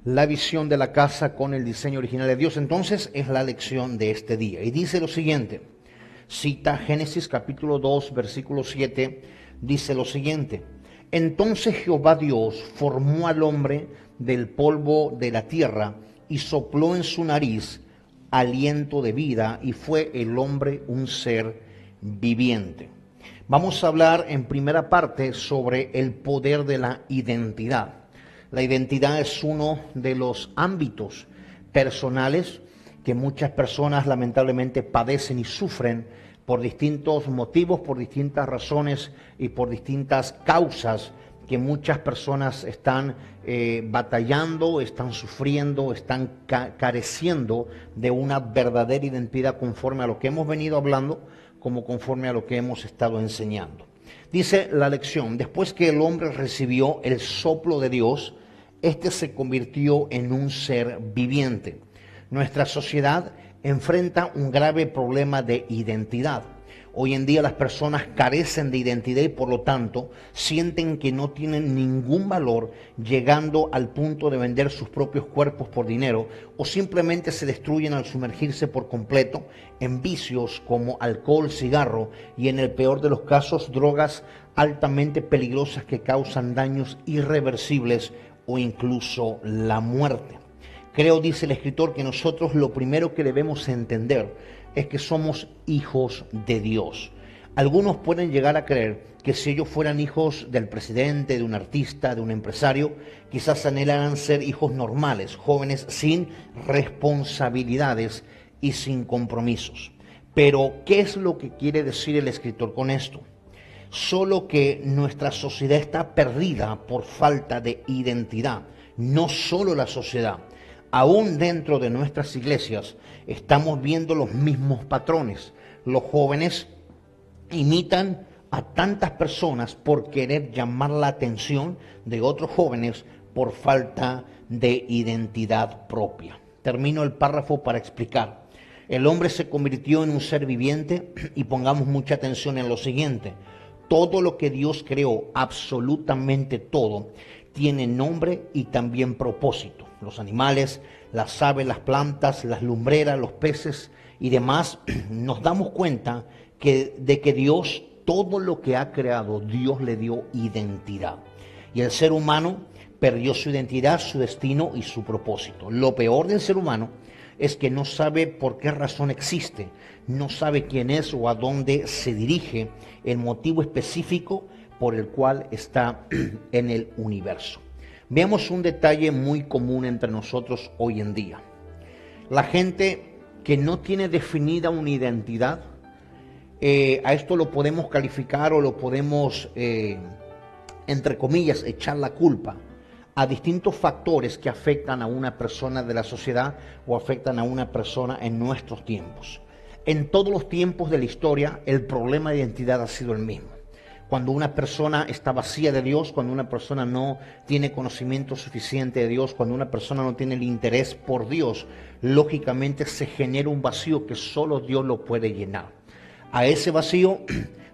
la visión de la casa con el diseño original de Dios. Entonces es la lección de este día. Y dice lo siguiente, cita Génesis capítulo 2, versículo 7, dice lo siguiente. Entonces Jehová Dios formó al hombre del polvo de la tierra y sopló en su nariz aliento de vida, y fue el hombre un ser viviente. Vamos a hablar en primera parte sobre el poder de la identidad. La identidad es uno de los ámbitos personales que muchas personas lamentablemente padecen y sufren por distintos motivos, por distintas razones y por distintas causas que muchas personas están batallando, están sufriendo, están careciendo de una verdadera identidad conforme a lo que hemos venido hablando, como conforme a lo que hemos estado enseñando. Dice la lección, después que el hombre recibió el soplo de Dios, este se convirtió en un ser viviente. Nuestra sociedad enfrenta un grave problema de identidad. Hoy en día las personas carecen de identidad y por lo tanto sienten que no tienen ningún valor, llegando al punto de vender sus propios cuerpos por dinero, o simplemente se destruyen al sumergirse por completo en vicios como alcohol, cigarro y, en el peor de los casos, drogas altamente peligrosas que causan daños irreversibles o incluso la muerte. Creo, dice el escritor, que nosotros lo primero que debemos entender es que somos hijos de Dios. Algunos pueden llegar a creer que si ellos fueran hijos del presidente, de un artista, de un empresario, quizás anhelaran ser hijos normales, jóvenes sin responsabilidades y sin compromisos. Pero, ¿qué es lo que quiere decir el escritor con esto? Solo que nuestra sociedad está perdida por falta de identidad. No solo la sociedad. Aún dentro de nuestras iglesias estamos viendo los mismos patrones. Los jóvenes imitan a tantas personas por querer llamar la atención de otros jóvenes por falta de identidad propia. Termino el párrafo para explicar. El hombre se convirtió en un ser viviente y pongamos mucha atención en lo siguiente. Todo lo que Dios creó, absolutamente todo, tiene nombre y también propósito. Los animales, las aves, las plantas, las lumbreras, los peces y demás, nos damos cuenta de que Dios, todo lo que ha creado, Dios le dio identidad. Y el ser humano perdió su identidad, su destino y su propósito. Lo peor del ser humano es que no sabe por qué razón existe, no sabe quién es o a dónde se dirige, el motivo específico por el cual está en el universo. Veamos un detalle muy común entre nosotros hoy en día. La gente que no tiene definida una identidad, a esto lo podemos calificar o lo podemos, entre comillas, echar la culpa a distintos factores que afectan a una persona de la sociedad o afectan a una persona en nuestros tiempos. En todos los tiempos de la historia, el problema de identidad ha sido el mismo. Cuando una persona está vacía de Dios, cuando una persona no tiene conocimiento suficiente de Dios, cuando una persona no tiene el interés por Dios, lógicamente se genera un vacío que solo Dios lo puede llenar. A ese vacío,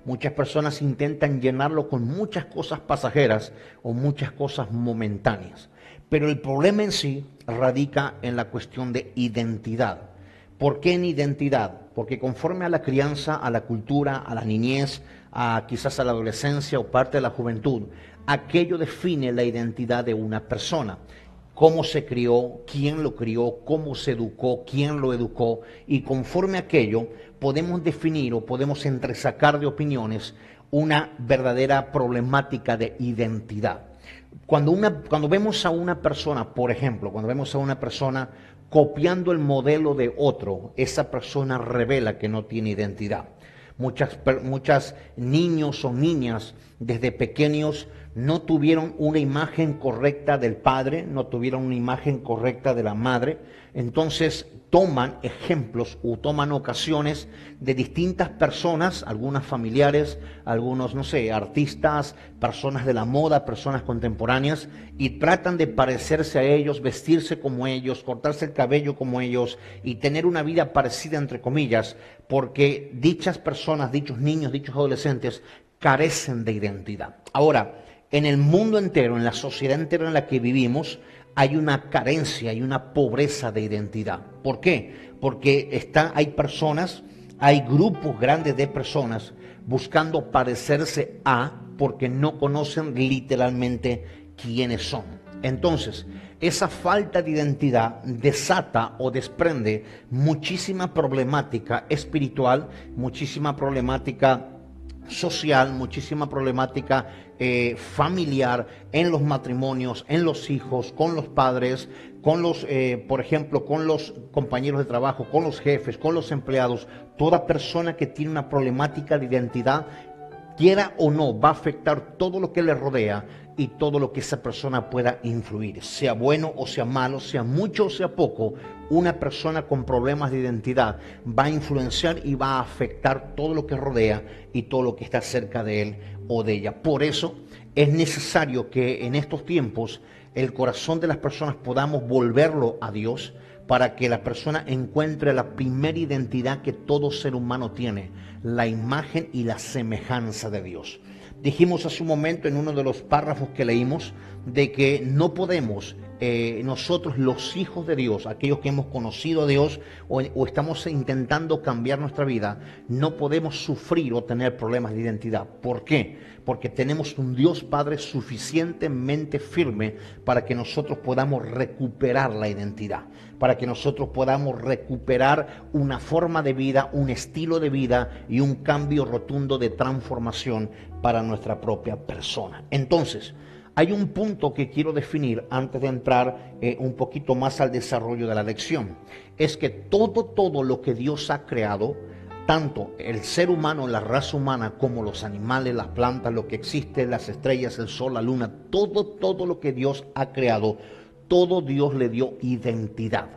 muchas personas intentan llenarlo con muchas cosas pasajeras o muchas cosas momentáneas. Pero el problema en sí radica en la cuestión de identidad. ¿Por qué en identidad? Porque conforme a la crianza, a la cultura, a la niñez, quizás a la adolescencia o parte de la juventud, aquello define la identidad de una persona. Cómo se crió, quién lo crió, cómo se educó, quién lo educó, y conforme a aquello podemos definir o podemos entresacar de opiniones una verdadera problemática de identidad. Cuando vemos a una persona, por ejemplo, cuando vemos a una persona copiando el modelo de otro, esa persona revela que no tiene identidad. Muchas niños o niñas desde pequeños no tuvieron una imagen correcta del padre, no tuvieron una imagen correcta de la madre, entonces toman ejemplos o toman ocasiones de distintas personas, algunas familiares, algunos, no sé, artistas, personas de la moda, personas contemporáneas, y tratan de parecerse a ellos, vestirse como ellos, cortarse el cabello como ellos y tener una vida parecida, entre comillas, porque dichas personas, dichos niños, dichos adolescentes carecen de identidad. Ahora, en el mundo entero, en la sociedad entera en la que vivimos, hay una carencia, hay una pobreza de identidad. ¿Por qué? Porque hay personas, hay grupos grandes de personas buscando parecerse a, porque no conocen literalmente quiénes son. Entonces, esa falta de identidad desata o desprende muchísima problemática espiritual, muchísima problemática social, muchísima problemática familiar en los matrimonios, en los hijos, con los padres, con los, por ejemplo, con los compañeros de trabajo, con los jefes, con los empleados. Toda persona que tiene una problemática de identidad, quiera o no, va a afectar todo lo que le rodea y todo lo que esa persona pueda influir, sea bueno o sea malo, sea mucho o sea poco. Una persona con problemas de identidad va a influenciar y va a afectar todo lo que rodea y todo lo que está cerca de él o de ella. Por eso es necesario que en estos tiempos el corazón de las personas podamos volverlo a Dios, para que la persona encuentre la primera identidad que todo ser humano tiene, la imagen y la semejanza de Dios. Dijimos hace un momento en uno de los párrafos que leímos de que no podemos nosotros, los hijos de Dios, aquellos que hemos conocido a Dios o estamos intentando cambiar nuestra vida, no podemos sufrir o tener problemas de identidad. ¿Por qué? Porque tenemos un Dios Padre suficientemente firme para que nosotros podamos recuperar la identidad, para que nosotros podamos recuperar una forma de vida, un estilo de vida y un cambio rotundo de transformación para nuestra propia persona. Entonces, hay un punto que quiero definir antes de entrar un poquito más al desarrollo de la lección. Es que todo lo que Dios ha creado, tanto el ser humano, la raza humana, como los animales, las plantas, lo que existe, las estrellas, el sol, la luna, todo lo que Dios ha creado, todo Dios le dio identidad.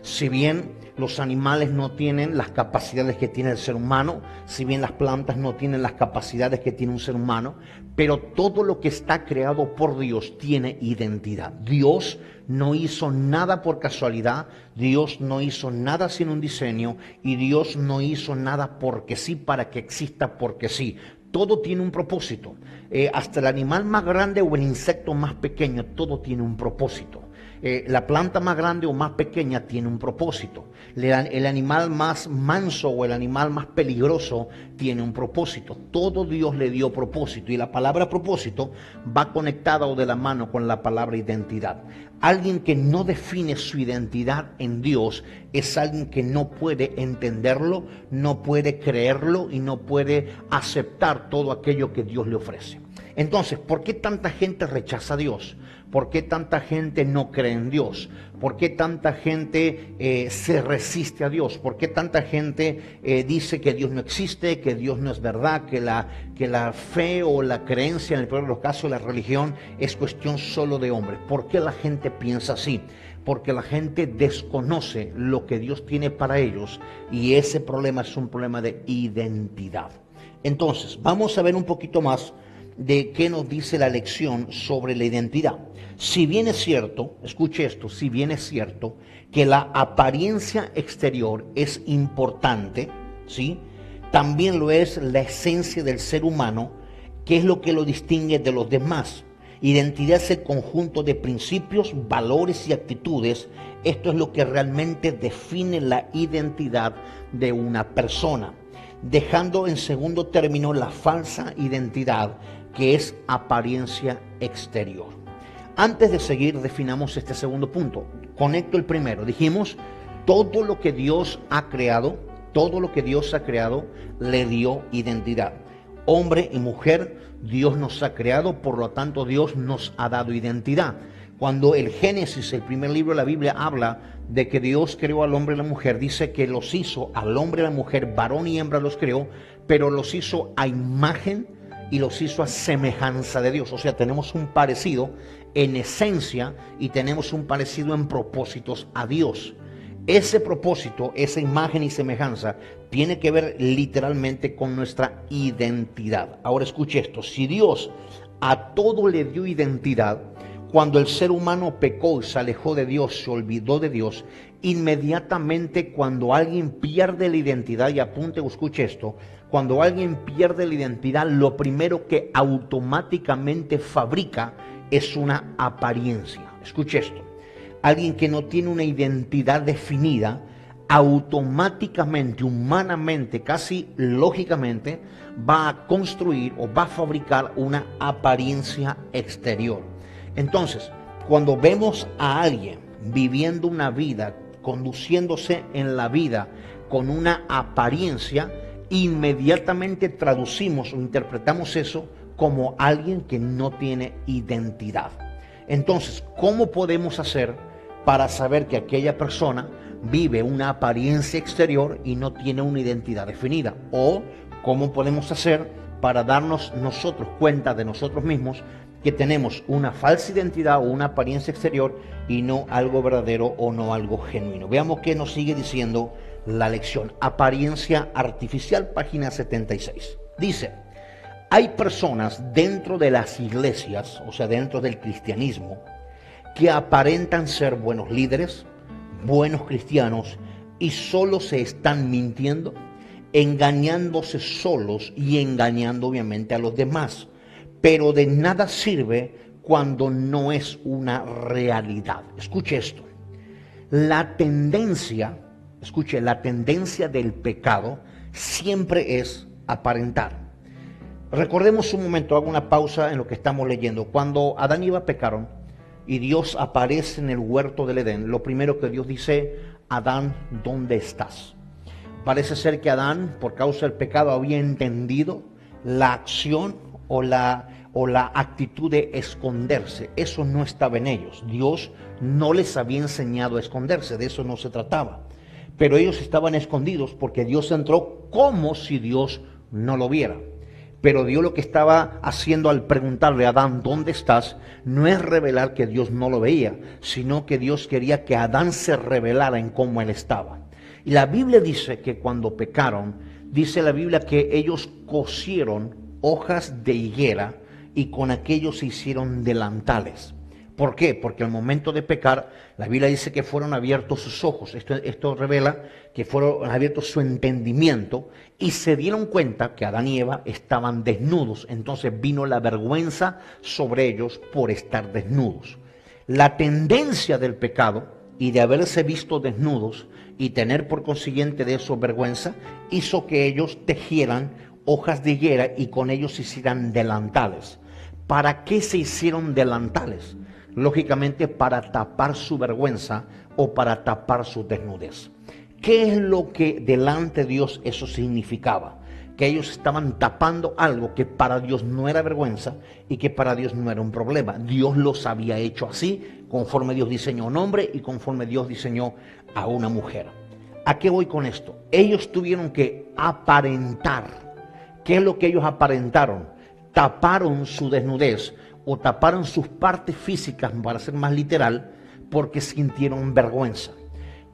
Si bien los animales no tienen las capacidades que tiene el ser humano, si bien las plantas no tienen las capacidades que tiene un ser humano, pero todo lo que está creado por Dios tiene identidad. Dios no hizo nada por casualidad, Dios no hizo nada sin un diseño y Dios no hizo nada porque sí, para que exista porque sí. Todo tiene un propósito. Hasta el animal más grande o el insecto más pequeño, todo tiene un propósito. La planta más grande o más pequeña tiene un propósito. El animal más manso o el animal más peligroso tiene un propósito. Todo Dios le dio propósito y la palabra propósito va conectada o de la mano con la palabra identidad. Alguien que no define su identidad en Dios es alguien que no puede entenderlo, no puede creerlo y no puede aceptar todo aquello que Dios le ofrece. Entonces, ¿por qué tanta gente rechaza a Dios? ¿Por qué tanta gente no cree en Dios? ¿Por qué tanta gente se resiste a Dios? ¿Por qué tanta gente dice que Dios no existe, que Dios no es verdad, que la fe o la creencia, en el peor de los casos, la religión es cuestión solo de hombres? ¿Por qué la gente piensa así? Porque la gente desconoce lo que Dios tiene para ellos y ese problema es un problema de identidad. Entonces, vamos a ver un poquito más de qué nos dice la lección sobre la identidad. Si bien es cierto, escuche esto, si bien es cierto que la apariencia exterior es importante, ¿sí? También lo es la esencia del ser humano, que es lo que lo distingue de los demás. Identidad es el conjunto de principios, valores y actitudes. Esto es lo que realmente define la identidad de una persona, dejando en segundo término la falsa identidad, que es apariencia exterior. Antes de seguir, definamos este segundo punto. Conecto el primero. Dijimos, todo lo que Dios ha creado, le dio identidad. Hombre y mujer, Dios nos ha creado, por lo tanto Dios nos ha dado identidad. Cuando el Génesis, el primer libro de la Biblia, habla de que Dios creó al hombre y a la mujer, dice que los hizo al hombre y a la mujer, varón y hembra los creó, pero los hizo a imagen y los hizo a semejanza de Dios. O sea, tenemos un parecido en esencia y tenemos un parecido en propósitos a Dios. Ese propósito, esa imagen y semejanza, tiene que ver literalmente con nuestra identidad. Ahora escuche esto, si Dios a todo le dio identidad, cuando el ser humano pecó y se alejó de Dios, se olvidó de Dios, inmediatamente cuando alguien pierde la identidad, y apunte o escuche esto, cuando alguien pierde la identidad, lo primero que automáticamente fabrica es una apariencia. Escuche esto. alguien que no tiene una identidad definida, automáticamente, humanamente, casi lógicamente, va a construir o va a fabricar una apariencia exterior. Entonces, cuando vemos a alguien viviendo una vida, conduciéndose en la vida con una apariencia, inmediatamente traducimos o interpretamos eso como alguien que no tiene identidad. Entonces, ¿cómo podemos hacer para saber que aquella persona vive una apariencia exterior y no tiene una identidad definida? O ¿cómo podemos hacer para darnos nosotros cuenta de nosotros mismos que tenemos una falsa identidad o una apariencia exterior y no algo verdadero o no algo genuino? Veamos qué nos sigue diciendo la lección. Apariencia artificial, página 76. Dice: hay personas dentro de las iglesias, o sea, dentro del cristianismo, que aparentan ser buenos líderes, buenos cristianos, y solo se están mintiendo, engañándose solos y engañando obviamente a los demás. Pero de nada sirve cuando no es una realidad. Escuche esto. La tendencia del pecado siempre es aparentar. Recordemos un momento, hago una pausa en lo que estamos leyendo. Cuando Adán y Eva pecaron y Dios aparece en el huerto del Edén, lo primero que Dios dice: Adán, ¿dónde estás? Parece ser que Adán, por causa del pecado, había entendido la acción o la actitud de esconderse. Eso no estaba en ellos. Dios no les había enseñado a esconderse, de eso no se trataba. Pero ellos estaban escondidos porque Dios entró como si Dios no lo viera. Pero Dios lo que estaba haciendo al preguntarle a Adán, ¿dónde estás?, no es revelar que Dios no lo veía, sino que Dios quería que Adán se revelara en cómo él estaba. Y la Biblia dice que cuando pecaron, dice la Biblia que ellos cosieron hojas de higuera y con aquello se hicieron delantales. ¿Por qué? Porque al momento de pecar, la Biblia dice que fueron abiertos sus ojos. Esto revela que fueron abiertos su entendimiento y se dieron cuenta que Adán y Eva estaban desnudos. Entonces vino la vergüenza sobre ellos por estar desnudos. La tendencia del pecado y de haberse visto desnudos y tener por consiguiente de eso vergüenza, hizo que ellos tejieran hojas de higuera y con ellos se hicieran delantales. ¿Para qué se hicieron delantales? Lógicamente para tapar su vergüenza o para tapar su desnudez. ¿Qué es lo que delante de Dios eso significaba? Que ellos estaban tapando algo que para Dios no era vergüenza y que para Dios no era un problema. Dios los había hecho así, conforme Dios diseñó a un hombre y conforme Dios diseñó a una mujer. ¿A qué voy con esto? Ellos tuvieron que aparentar. ¿Qué es lo que ellos aparentaron? Taparon su desnudez o taparon sus partes físicas, para ser más literal, porque sintieron vergüenza.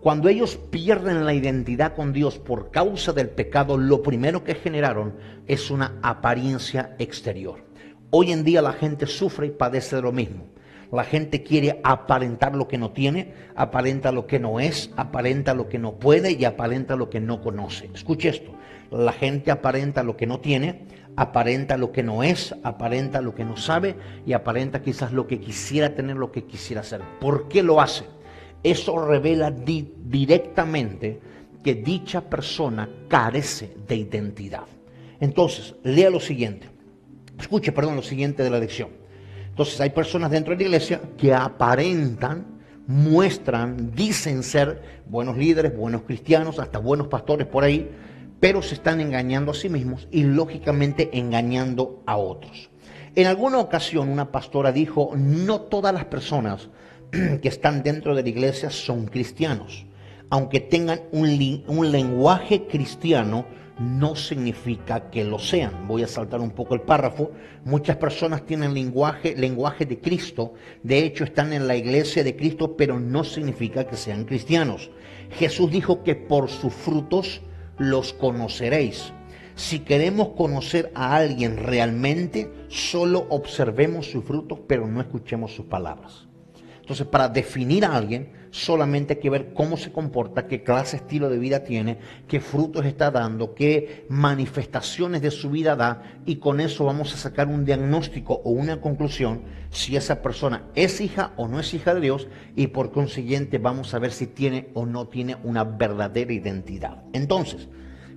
Cuando ellos pierden la identidad con Dios por causa del pecado, lo primero que generaron es una apariencia exterior. Hoy en día la gente sufre y padece de lo mismo. La gente quiere aparentar lo que no tiene, aparenta lo que no es, aparenta lo que no puede y aparenta lo que no conoce. Escuche esto, la gente aparenta lo que no tiene, aparenta lo que no es, aparenta lo que no sabe y aparenta quizás lo que quisiera tener, lo que quisiera hacer. ¿Por qué lo hace? Eso revela directamente que dicha persona carece de identidad. Entonces, lea lo siguiente. Escuche, lo siguiente de la lección. Entonces, hay personas dentro de la iglesia que aparentan, muestran, dicen ser buenos líderes, buenos cristianos, hasta buenos pastores por ahí, pero se están engañando a sí mismos y lógicamente engañando a otros. En alguna ocasión una pastora dijo: no todas las personas que están dentro de la iglesia son cristianos. Aunque tengan un lenguaje cristiano, no significa que lo sean. Voy a saltar un poco el párrafo. Muchas personas tienen lenguaje de Cristo, de hecho están en la iglesia de Cristo, pero no significa que sean cristianos. Jesús dijo que por sus frutos los conoceréis. Si queremos conocer a alguien realmente, solo observemos sus frutos, pero no escuchemos sus palabras. Entonces, para definir a alguien, solamente hay que ver cómo se comporta, qué clase, estilo de vida tiene, qué frutos está dando, qué manifestaciones de su vida da, y con eso vamos a sacar un diagnóstico o una conclusión si esa persona es hija o no es hija de Dios, y por consiguiente vamos a ver si tiene o no tiene una verdadera identidad. Entonces,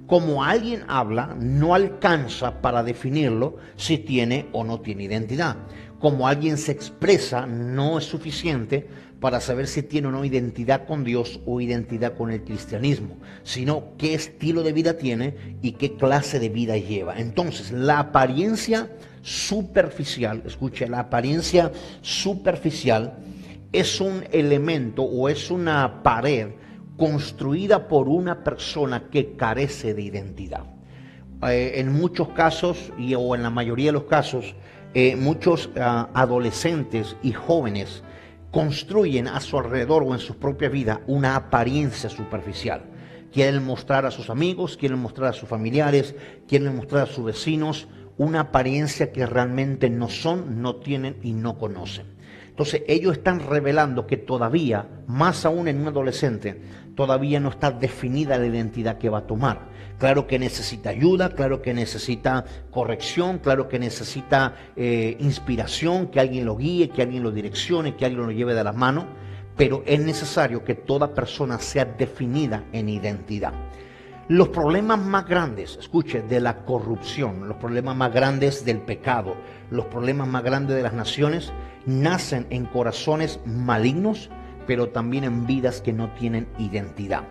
como alguien habla, no alcanza para definirlo si tiene o no tiene identidad. Como alguien se expresa, no es suficiente para saber si tiene o no identidad con Dios o identidad con el cristianismo, sino qué estilo de vida tiene y qué clase de vida lleva. Entonces, la apariencia superficial, escuche, la apariencia superficial es un elemento o es una pared construida por una persona que carece de identidad. En muchos casos, o en la mayoría de los casos, muchos adolescentes y jóvenes construyen a su alrededor o en su propia vida una apariencia superficial. Quieren mostrar a sus amigos, quieren mostrar a sus familiares, quieren mostrar a sus vecinos una apariencia que realmente no son, no tienen y no conocen. Entonces ellos están revelando que todavía, más aún en un adolescente, todavía no está definida la identidad que va a tomar. Claro que necesita ayuda, claro que necesita corrección, claro que necesita inspiración, que alguien lo guíe, que alguien lo direccione, que alguien lo lleve de la mano, pero es necesario que toda persona sea definida en identidad. Los problemas más grandes, escuche, de la corrupción, los problemas más grandes del pecado, los problemas más grandes de las naciones, nacen en corazones malignos, pero también en vidas que no tienen identidad.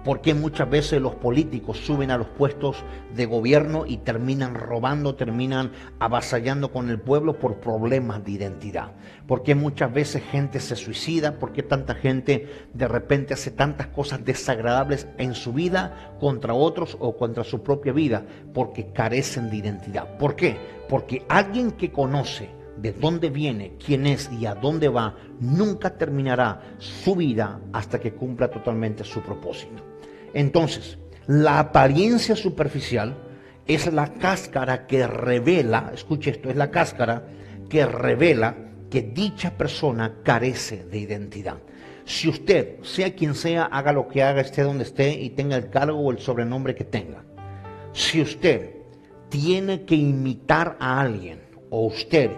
Porque muchas veces los políticos suben a los puestos de gobierno y terminan robando, terminan avasallando con el pueblo por problemas de identidad. Porque muchas veces gente se suicida, porque tanta gente de repente hace tantas cosas desagradables en su vida contra otros o contra su propia vida, porque carecen de identidad. ¿Por qué? Porque alguien que conoce de dónde viene, quién es y a dónde va, nunca terminará su vida hasta que cumpla totalmente su propósito. Entonces, la apariencia superficial es la cáscara que revela, escuche esto, es la cáscara que revela que dicha persona carece de identidad. Si usted, sea quien sea, haga lo que haga, esté donde esté y tenga el cargo o el sobrenombre que tenga, si usted tiene que imitar a alguien o usted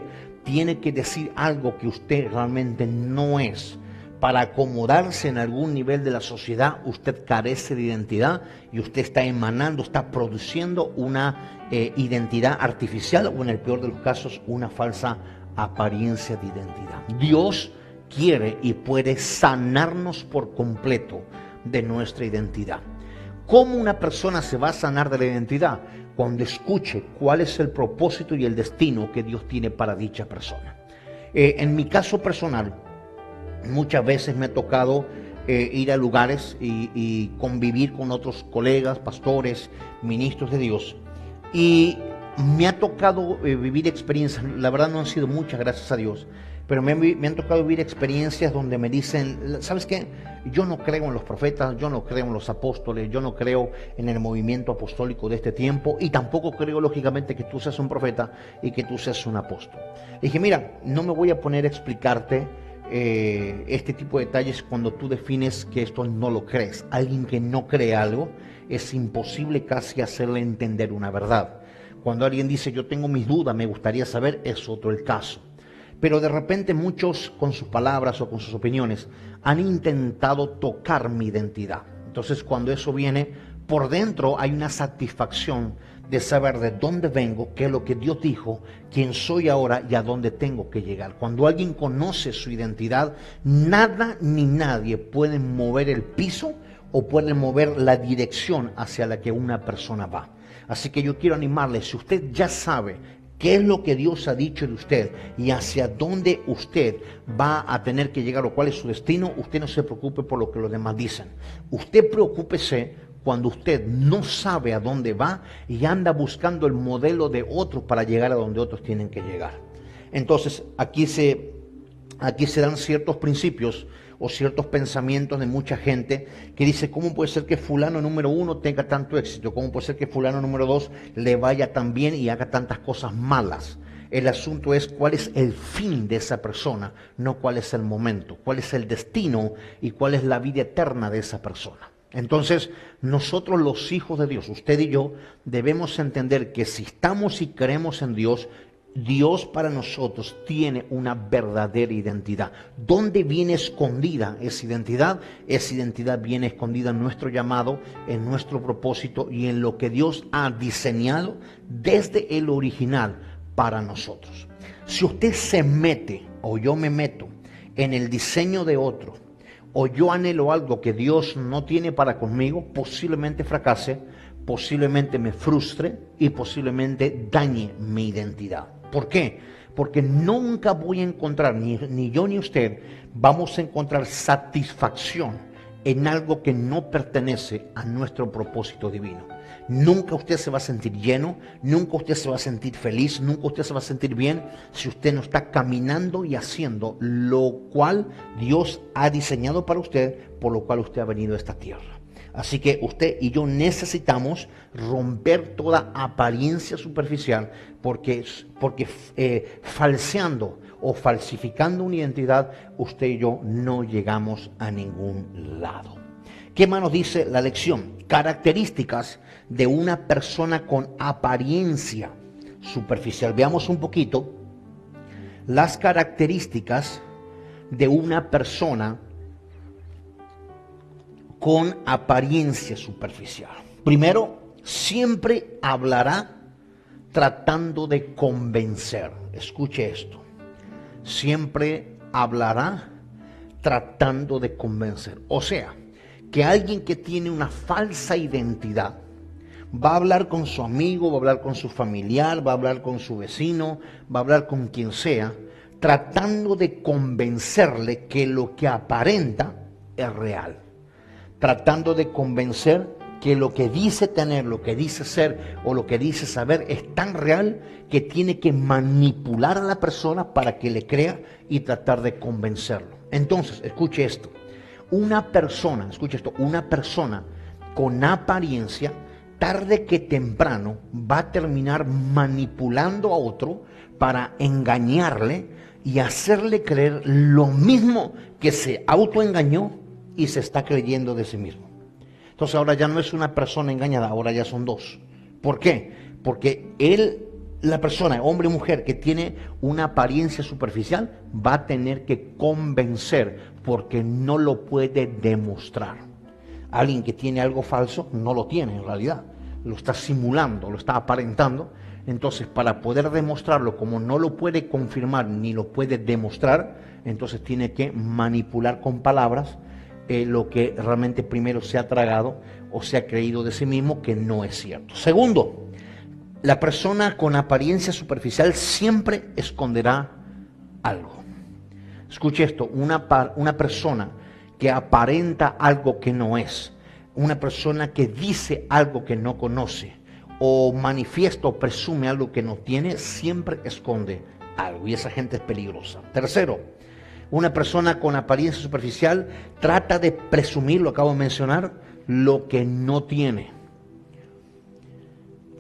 tiene que decir algo que usted realmente no es para acomodarse en algún nivel de la sociedad, usted carece de identidad y usted está emanando, está produciendo una identidad artificial o en el peor de los casos una falsa apariencia de identidad. Dios quiere y puede sanarnos por completo de nuestra identidad. ¿Cómo una persona se va a sanar de la identidad? Cuando escuche cuál es el propósito y el destino que Dios tiene para dicha persona. En mi caso personal, muchas veces me ha tocado ir a lugares y convivir con otros colegas, pastores, ministros de Dios. Y me ha tocado vivir experiencias, la verdad no han sido muchas, gracias a Dios, pero me han tocado vivir experiencias donde me dicen, ¿sabes qué? Yo no creo en los profetas, yo no creo en los apóstoles, yo no creo en el movimiento apostólico de este tiempo y tampoco creo lógicamente que tú seas un profeta y que tú seas un apóstol. Y dije, mira, no me voy a poner a explicarte este tipo de detalles cuando tú defines que esto no lo crees. Alguien que no cree algo es imposible casi hacerle entender una verdad. Cuando alguien dice yo tengo mis dudas, me gustaría saber, es otro el caso. Pero de repente muchos con sus palabras o con sus opiniones han intentado tocar mi identidad. Entonces cuando eso viene, por dentro hay una satisfacción de saber de dónde vengo, qué es lo que Dios dijo, quién soy ahora y a dónde tengo que llegar. Cuando alguien conoce su identidad, nada ni nadie puede mover el piso o puede mover la dirección hacia la que una persona va. Así que yo quiero animarle, si usted ya sabe qué es lo que Dios ha dicho de usted y hacia dónde usted va a tener que llegar o cuál es su destino, usted no se preocupe por lo que los demás dicen. Usted preocúpese cuando usted no sabe a dónde va y anda buscando el modelo de otros para llegar a donde otros tienen que llegar. Entonces, aquí se dan ciertos principios o ciertos pensamientos de mucha gente que dice, ¿cómo puede ser que fulano número 1 tenga tanto éxito? ¿Cómo puede ser que fulano número 2 le vaya tan bien y haga tantas cosas malas? El asunto es cuál es el fin de esa persona, no cuál es el momento, cuál es el destino y cuál es la vida eterna de esa persona. Entonces, nosotros los hijos de Dios, usted y yo, debemos entender que si estamos y creemos en Dios, Dios para nosotros tiene una verdadera identidad. ¿Dónde viene escondida esa identidad? Esa identidad viene escondida en nuestro llamado, en nuestro propósito y en lo que Dios ha diseñado desde el original para nosotros. Si usted se mete o yo me meto en el diseño de otro, o yo anhelo algo que Dios no tiene para conmigo, posiblemente fracase, posiblemente me frustre y posiblemente dañe mi identidad. ¿Por qué? Porque nunca voy a encontrar, ni yo ni usted, vamos a encontrar satisfacción en algo que no pertenece a nuestro propósito divino. Nunca usted se va a sentir lleno, nunca usted se va a sentir feliz, nunca usted se va a sentir bien si usted no está caminando y haciendo lo cual Dios ha diseñado para usted, por lo cual usted ha venido a esta tierra. Así que usted y yo necesitamos romper toda apariencia superficial porque falseando o falsificando una identidad, usted y yo no llegamos a ningún lado. ¿Qué más nos dice la lección? Características de una persona con apariencia superficial. Veamos un poquito las características de una persona con apariencia superficial. Primero, siempre hablará tratando de convencer. Escuche esto. Siempre hablará tratando de convencer. O sea, que alguien que tiene una falsa identidad va a hablar con su amigo, va a hablar con su familiar, va a hablar con su vecino, va a hablar con quien sea, tratando de convencerle que lo que aparenta es real. Tratando de convencer que lo que dice tener, lo que dice ser o lo que dice saber es tan real que tiene que manipular a la persona para que le crea y tratar de convencerlo. Entonces, escuche esto. Una persona con apariencia, tarde que temprano va a terminar manipulando a otro para engañarle y hacerle creer lo mismo que se autoengañó y se está creyendo de sí mismo. Entonces ahora ya no es una persona engañada, ahora ya son dos. ¿Por qué? Porque la persona, hombre o mujer, que tiene una apariencia superficial, va a tener que convencer porque no lo puede demostrar. Alguien que tiene algo falso no lo tiene en realidad, lo está simulando, lo está aparentando. Entonces, para poder demostrarlo, como no lo puede confirmar ni lo puede demostrar, entonces tiene que manipular con palabras lo que realmente primero se ha tragado o se ha creído de sí mismo que no es cierto. Segundo, la persona con apariencia superficial siempre esconderá algo. Escuche esto, una persona que aparenta algo que no es, una persona que dice algo que no conoce, o manifiesta o presume algo que no tiene, siempre esconde algo y esa gente es peligrosa. Tercero, una persona con apariencia superficial trata de presumir, lo acabo de mencionar, lo que no tiene.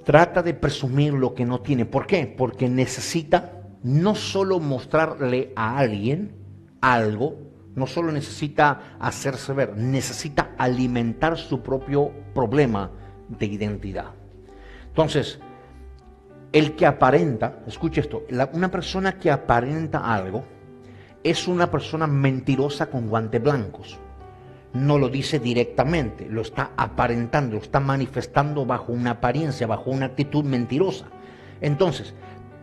Trata de presumir lo que no tiene. ¿Por qué? Porque necesita no solo mostrarle a alguien algo, no solo necesita hacerse ver, necesita alimentar su propio problema de identidad. Entonces, el que aparenta, escuche esto, una persona que aparenta algo es una persona mentirosa con guantes blancos. No lo dice directamente, lo está aparentando, lo está manifestando bajo una apariencia, bajo una actitud mentirosa. Entonces,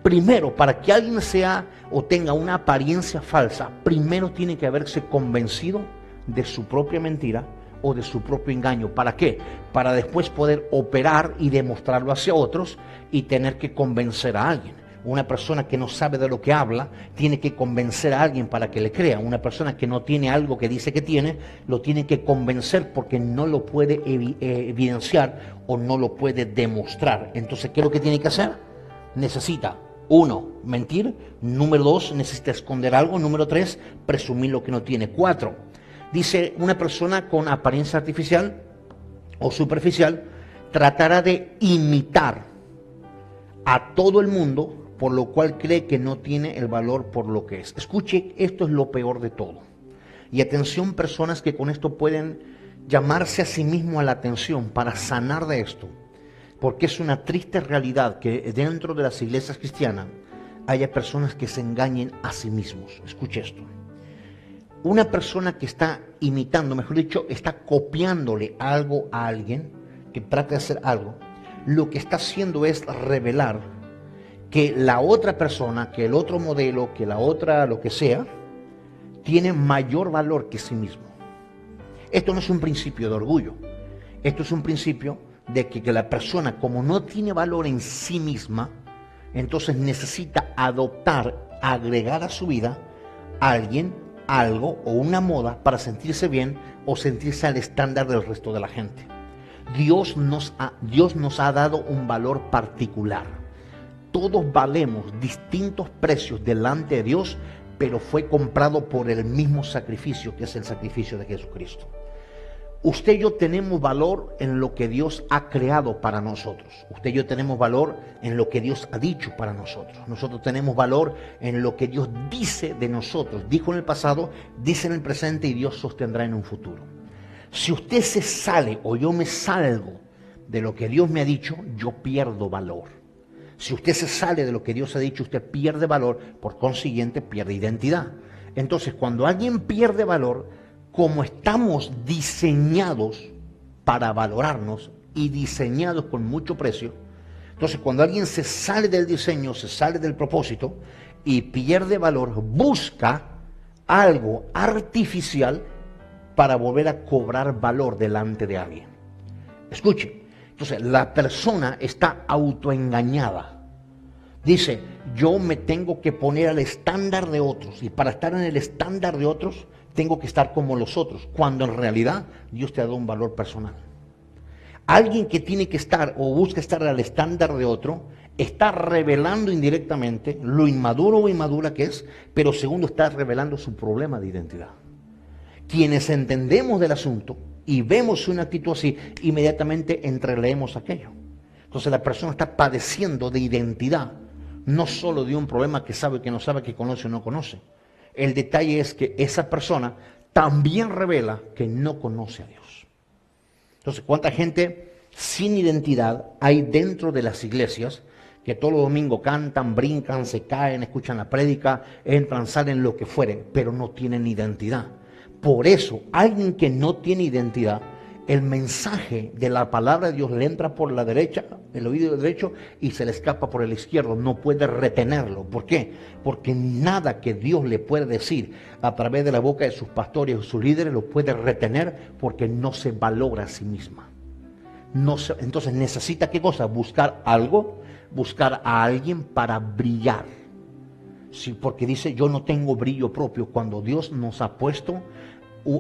primero, para que alguien sea o tenga una apariencia falsa, primero tiene que haberse convencido de su propia mentira o de su propio engaño. ¿Para qué? Para después poder operar y demostrarlo hacia otros y tener que convencer a alguien. Una persona que no sabe de lo que habla tiene que convencer a alguien para que le crea. Una persona que no tiene algo que dice que tiene, lo tiene que convencer porque no lo puede evidenciar o no lo puede demostrar. Entonces, ¿qué es lo que tiene que hacer? Necesita, 1, mentir. Número 2, necesita esconder algo. Número 3, presumir lo que no tiene. 4, dice, una persona con apariencia artificial o superficial tratará de imitar a todo el mundo por lo cual cree que no tiene el valor por lo que es. Escuche, esto es lo peor de todo. Y atención, personas que con esto pueden llamarse a sí mismo a la atención para sanar de esto, porque es una triste realidad que dentro de las iglesias cristianas haya personas que se engañen a sí mismos. Escuche esto. Una persona que está imitando, mejor dicho, está copiándole algo a alguien que trata de hacer algo, lo que está haciendo es revelar que la otra persona, que el otro modelo, que la otra lo que sea, tiene mayor valor que sí mismo. Esto no es un principio de orgullo, esto es un principio de que la persona, como no tiene valor en sí misma, entonces necesita adoptar, agregar a su vida a alguien, algo o una moda para sentirse bien o sentirse al estándar del resto de la gente. Dios nos ha dado un valor particular. Todos valemos distintos precios delante de Dios, pero fue comprado por el mismo sacrificio, que es el sacrificio de Jesucristo. Usted y yo tenemos valor en lo que Dios ha creado para nosotros. Usted y yo tenemos valor en lo que Dios ha dicho para nosotros. Nosotros tenemos valor en lo que Dios dice de nosotros. Dijo en el pasado, dice en el presente y Dios sostendrá en un futuro. Si usted se sale o yo me salgo de lo que Dios me ha dicho, yo pierdo valor. Si usted se sale de lo que Dios ha dicho, usted pierde valor, por consiguiente pierde identidad. Entonces, cuando alguien pierde valor, como estamos diseñados para valorarnos y diseñados con mucho precio, entonces cuando alguien se sale del diseño, se sale del propósito y pierde valor, busca algo artificial para volver a cobrar valor delante de alguien. Escuche, entonces la persona está autoengañada. Dice, yo me tengo que poner al estándar de otros y para estar en el estándar de otros tengo que estar como los otros, cuando en realidad Dios te ha dado un valor personal. Alguien que tiene que estar o busca estar al estándar de otro, está revelando indirectamente lo inmaduro o inmadura que es, pero segundo está revelando su problema de identidad. Quienes entendemos del asunto y vemos una actitud así, inmediatamente entreleemos aquello. Entonces la persona está padeciendo de identidad, no solo de un problema que sabe, que no sabe, que conoce o no conoce. El detalle es que esa persona también revela que no conoce a Dios. Entonces, ¿cuánta gente sin identidad hay dentro de las iglesias que todos los domingos cantan, brincan, se caen, escuchan la prédica, entran, salen, lo que fuere, pero no tienen identidad? Por eso, alguien que no tiene identidad, el mensaje de la palabra de Dios le entra por la derecha, el oído derecho, y se le escapa por el izquierdo. No puede retenerlo. ¿Por qué? Porque nada que Dios le pueda decir a través de la boca de sus pastores o sus líderes lo puede retener, porque no se valora a sí misma. Entonces necesita, ¿qué cosa? Buscar algo, buscar a alguien para brillar. Sí, porque dice, yo no tengo brillo propio, cuando Dios nos ha puesto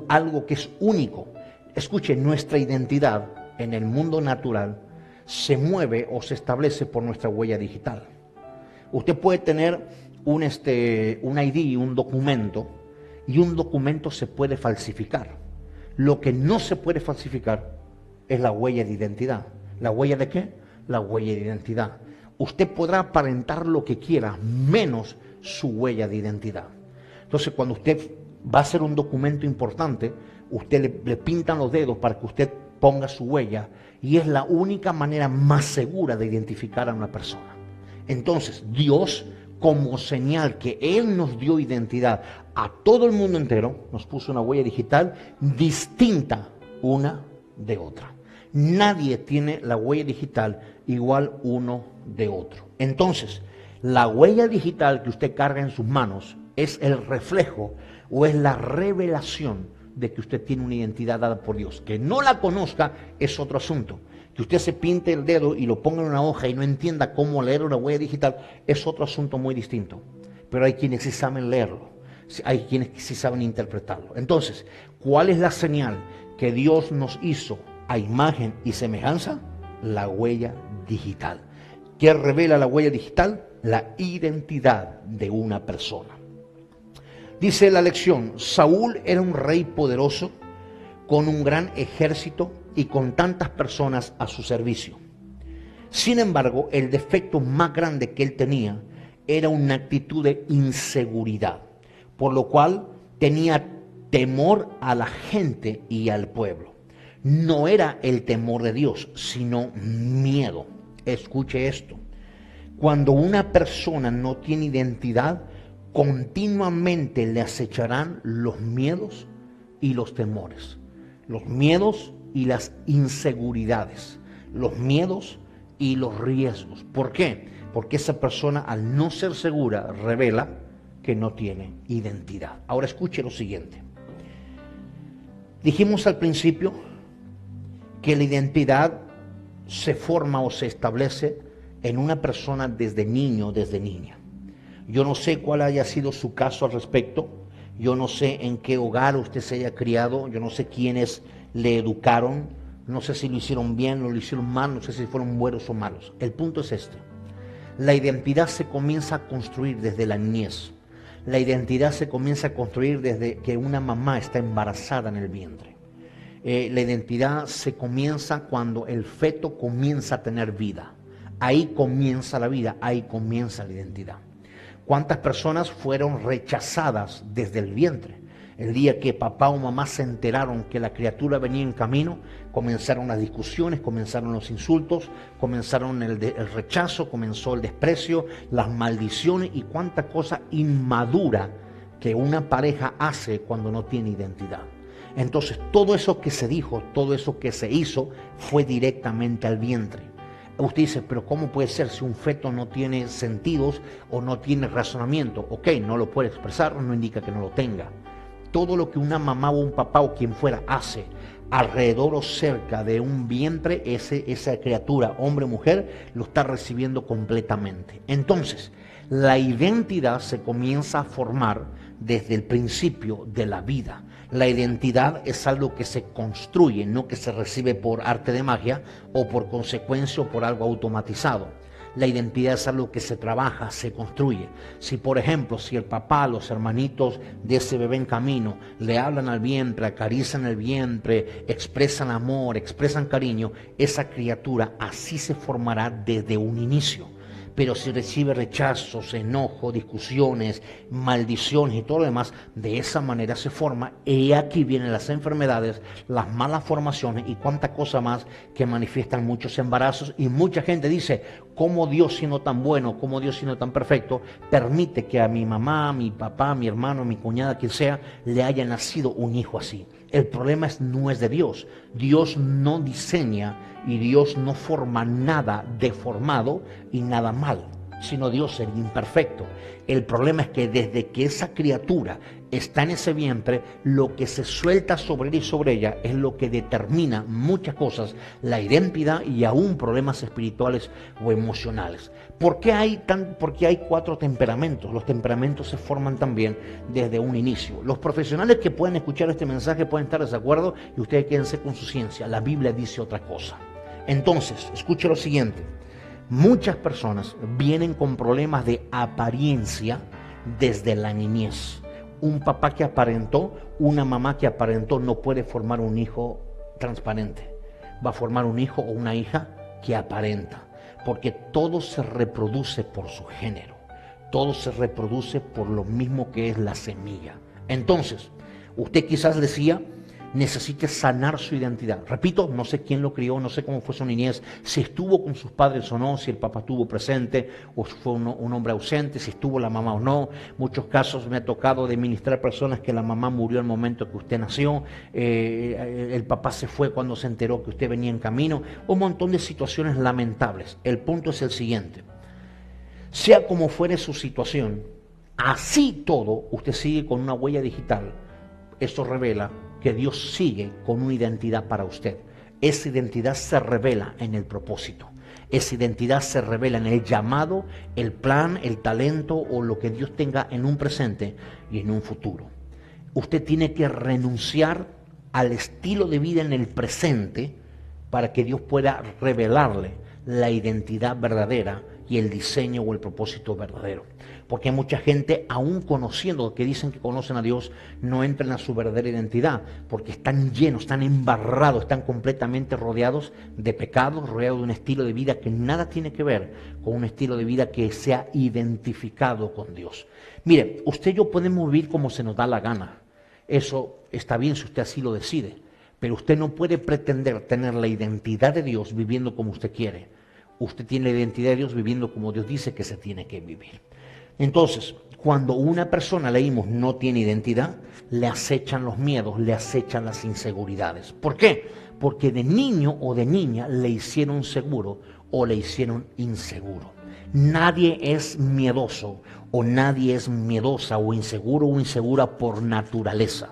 algo que es único. Escuche, nuestra identidad en el mundo natural se mueve o se establece por nuestra huella digital. Usted puede tener un ID, un documento, y un documento se puede falsificar. Lo que no se puede falsificar es la huella de identidad. ¿La huella de qué? La huella de identidad. Usted podrá aparentar lo que quiera, menos su huella de identidad. Entonces, cuando usted va a hacer un documento importante, usted le pintan los dedos para que usted ponga su huella, y es la única manera más segura de identificar a una persona. Entonces, Dios, como señal que Él nos dio identidad a todo el mundo entero, nos puso una huella digital distinta una de otra. Nadie tiene la huella digital igual uno de otro. Entonces, la huella digital que usted carga en sus manos es el reflejo o es la revelación de que usted tiene una identidad dada por Dios. Que no la conozca es otro asunto. Que usted se pinte el dedo y lo ponga en una hoja y no entienda cómo leer una huella digital es otro asunto muy distinto. Pero hay quienes sí saben leerlo, hay quienes sí saben interpretarlo. Entonces, ¿cuál es la señal que Dios nos hizo a imagen y semejanza? La huella digital. ¿Qué revela la huella digital? La identidad de una persona. Dice la lección, Saúl era un rey poderoso con un gran ejército y con tantas personas a su servicio. Sin embargo, el defecto más grande que él tenía era una actitud de inseguridad, por lo cual tenía temor a la gente y al pueblo. No era el temor de Dios, sino miedo. Escuche esto. Cuando una persona no tiene identidad, continuamente le acecharán los miedos y los temores, los miedos y las inseguridades, los miedos y los riesgos. ¿Por qué? Porque esa persona, al no ser segura, revela que no tiene identidad. Ahora escuche lo siguiente. Dijimos al principio que la identidad se forma o se establece en una persona desde niño, desde niña. Yo no sé cuál haya sido su caso al respecto, yo no sé en qué hogar usted se haya criado, yo no sé quiénes le educaron, no sé si lo hicieron bien o lo hicieron mal, no sé si fueron buenos o malos. El punto es este: la identidad se comienza a construir desde la niñez. La identidad se comienza a construir desde que una mamá está embarazada en el vientre. La identidad se comienza cuando el feto comienza a tener vida. Ahí comienza la vida, ahí comienza la identidad. ¿Cuántas personas fueron rechazadas desde el vientre? El día que papá o mamá se enteraron que la criatura venía en camino, comenzaron las discusiones, comenzaron los insultos, comenzaron el rechazo, comenzó el desprecio, las maldiciones y cuánta cosa inmadura que una pareja hace cuando no tiene identidad. Entonces todo eso que se dijo, todo eso que se hizo fue directamente al vientre. Usted dice, pero ¿cómo puede ser si un feto no tiene sentidos o no tiene razonamiento? Ok, no lo puede expresar, no indica que no lo tenga. Todo lo que una mamá o un papá o quien fuera hace alrededor o cerca de un vientre, esa criatura, hombre o mujer, lo está recibiendo completamente. Entonces, la identidad se comienza a formar desde el principio de la vida. La identidad es algo que se construye, no que se recibe por arte de magia o por consecuencia o por algo automatizado. La identidad es algo que se trabaja, se construye. Si por ejemplo, si el papá, los hermanitos de ese bebé en camino le hablan al vientre, acarician el vientre, expresan amor, expresan cariño, esa criatura así se formará desde un inicio. Pero si recibe rechazos, enojo, discusiones, maldiciones y todo lo demás, de esa manera se forma. Y aquí vienen las enfermedades, las malas formaciones y cuánta cosa más que manifiestan muchos embarazos. Y mucha gente dice, ¿cómo Dios, siendo tan bueno, cómo Dios, siendo tan perfecto, permite que a mi mamá, mi papá, mi hermano, mi cuñada, quien sea, le haya nacido un hijo así? El problema no es de Dios. Dios no diseña y Dios no forma nada deformado y nada mal, sino Dios sería imperfecto. El problema es que desde que esa criatura está en ese vientre, lo que se suelta sobre él y sobre ella es lo que determina muchas cosas, la identidad y aún problemas espirituales o emocionales. ¿Por qué hay 4 temperamentos? Los temperamentos se forman también desde un inicio. Los profesionales que pueden escuchar este mensaje pueden estar de desacuerdo y ustedes quédense con su ciencia. La Biblia dice otra cosa. Entonces, escuche lo siguiente. Muchas personas vienen con problemas de apariencia desde la niñez. Un papá que aparentó, una mamá que aparentó no puede formar un hijo transparente. Va a formar un hijo o una hija que aparenta, porque todo se reproduce por su género. Todo se reproduce por lo mismo que es la semilla. Entonces, usted quizás decía, necesite sanar su identidad. Repito, no sé quién lo crió, no sé cómo fue su niñez, si estuvo con sus padres o no, si el papá estuvo presente o fue un hombre ausente, si estuvo la mamá o no. Muchos casos me ha tocado de ministrar personas que la mamá murió al momento que usted nació, el papá se fue cuando se enteró que usted venía en camino, un montón de situaciones lamentables. El punto es el siguiente: sea como fuere su situación, así todo, usted sigue con una huella digital. Esto revela que Dios sigue con una identidad para usted. Esa identidad se revela en el propósito. Esa identidad se revela en el llamado, el plan, el talento o lo que Dios tenga en un presente y en un futuro. Usted tiene que renunciar al estilo de vida en el presente para que Dios pueda revelarle la identidad verdadera y el diseño o el propósito verdadero. Porque hay mucha gente, aún conociendo, que dicen que conocen a Dios, no entran a su verdadera identidad, porque están llenos, están embarrados, están completamente rodeados de pecados, rodeados de un estilo de vida que nada tiene que ver con un estilo de vida que sea identificado con Dios. Mire, usted y yo podemos vivir como se nos da la gana. Eso está bien si usted así lo decide, pero usted no puede pretender tener la identidad de Dios viviendo como usted quiere. Usted tiene la identidad de Dios viviendo como Dios dice que se tiene que vivir. Entonces, cuando una persona, leímos, no tiene identidad, le acechan los miedos, le acechan las inseguridades. ¿Por qué? Porque de niño o de niña le hicieron seguro o le hicieron inseguro. Nadie es miedoso o nadie es miedosa o inseguro o insegura por naturaleza.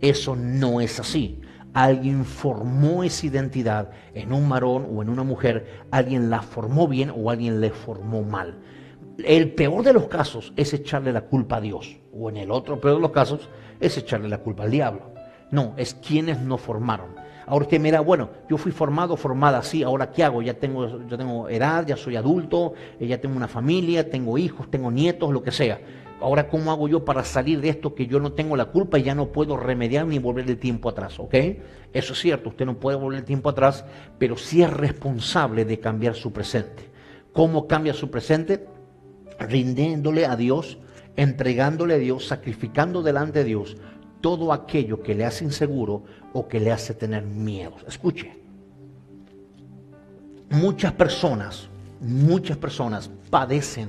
Eso no es así. Alguien formó esa identidad en un varón o en una mujer, alguien la formó bien o alguien le formó mal. El peor de los casos es echarle la culpa a Dios, o en el otro peor de los casos es echarle la culpa al diablo. No, es quienes nos formaron. Ahora usted mira, bueno, yo fui formado, formada así, ahora ¿qué hago? Yo tengo edad, ya soy adulto, ya tengo una familia, tengo hijos, tengo nietos, lo que sea. Ahora, ¿cómo hago yo para salir de esto que yo no tengo la culpa y ya no puedo remediar ni volver el tiempo atrás? ¿Ok? Eso es cierto, usted no puede volver el tiempo atrás, pero sí es responsable de cambiar su presente. ¿Cómo cambia su presente? Rindiéndole a Dios, entregándole a Dios, sacrificando delante de Dios todo aquello que le hace inseguro o que le hace tener miedos. Escuche, muchas personas padecen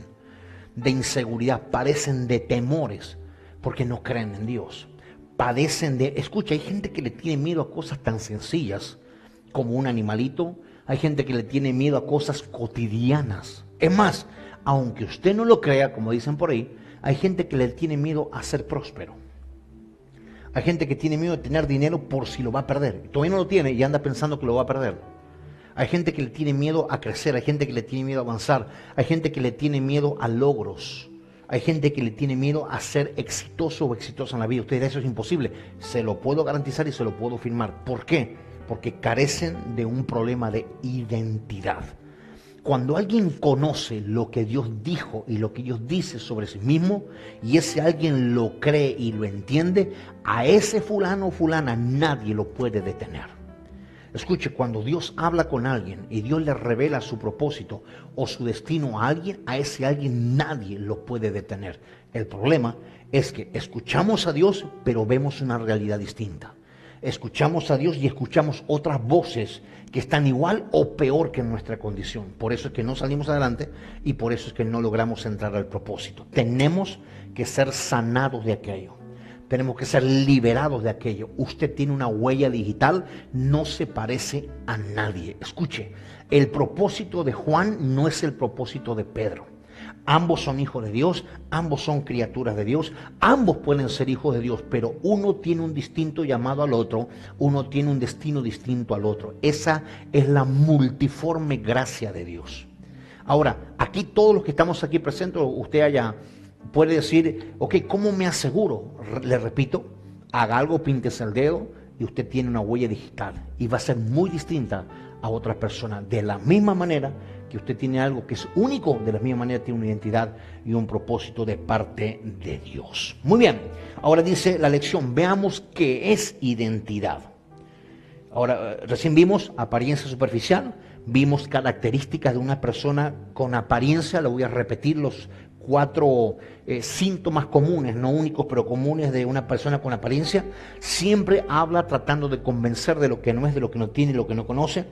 de inseguridad, padecen de temores porque no creen en Dios. Escucha, hay gente que le tiene miedo a cosas tan sencillas como un animalito, hay gente que le tiene miedo a cosas cotidianas. Es más, aunque usted no lo crea, como dicen por ahí, hay gente que le tiene miedo a ser próspero. Hay gente que tiene miedo de tener dinero por si lo va a perder. Todavía no lo tiene y anda pensando que lo va a perder. Hay gente que le tiene miedo a crecer, hay gente que le tiene miedo a avanzar, hay gente que le tiene miedo a logros, hay gente que le tiene miedo a ser exitoso o exitosa en la vida. Usted dirá, eso es imposible. Se lo puedo garantizar y se lo puedo firmar. ¿Por qué? Porque carecen de un problema de identidad. Cuando alguien conoce lo que Dios dijo y lo que Dios dice sobre sí mismo, y ese alguien lo cree y lo entiende, a ese fulano o fulana nadie lo puede detener. Escuche, cuando Dios habla con alguien y Dios le revela su propósito o su destino a alguien, a ese alguien nadie lo puede detener. El problema es que escuchamos a Dios, pero vemos una realidad distinta. Escuchamos a Dios y escuchamos otras voces que están igual o peor que nuestra condición. Por eso es que no salimos adelante y por eso es que no logramos entrar al propósito. Tenemos que ser sanados de aquello. Tenemos que ser liberados de aquello. Usted tiene una huella digital, no se parece a nadie. Escuche, el propósito de Juan no es el propósito de Pedro. Ambos son hijos de Dios, ambos son criaturas de Dios, ambos pueden ser hijos de Dios, pero uno tiene un distinto llamado al otro, uno tiene un destino distinto al otro. Esa es la multiforme gracia de Dios. Ahora, aquí todos los que estamos aquí presentes, usted allá puede decir, ok, ¿cómo me aseguro? Le repito, haga algo, píntese el dedo y usted tiene una huella digital y va a ser muy distinta a otra persona. De la misma manera que usted tiene algo que es único, de la misma manera tiene una identidad y un propósito de parte de Dios. Muy bien, ahora dice la lección, veamos qué es identidad. Ahora, recién vimos apariencia superficial, vimos características de una persona con apariencia, lo voy a repetir, los 4 síntomas comunes, no únicos, pero comunes de una persona con apariencia. Siempre habla tratando de convencer de lo que no es, de lo que no tiene y lo que no conoce.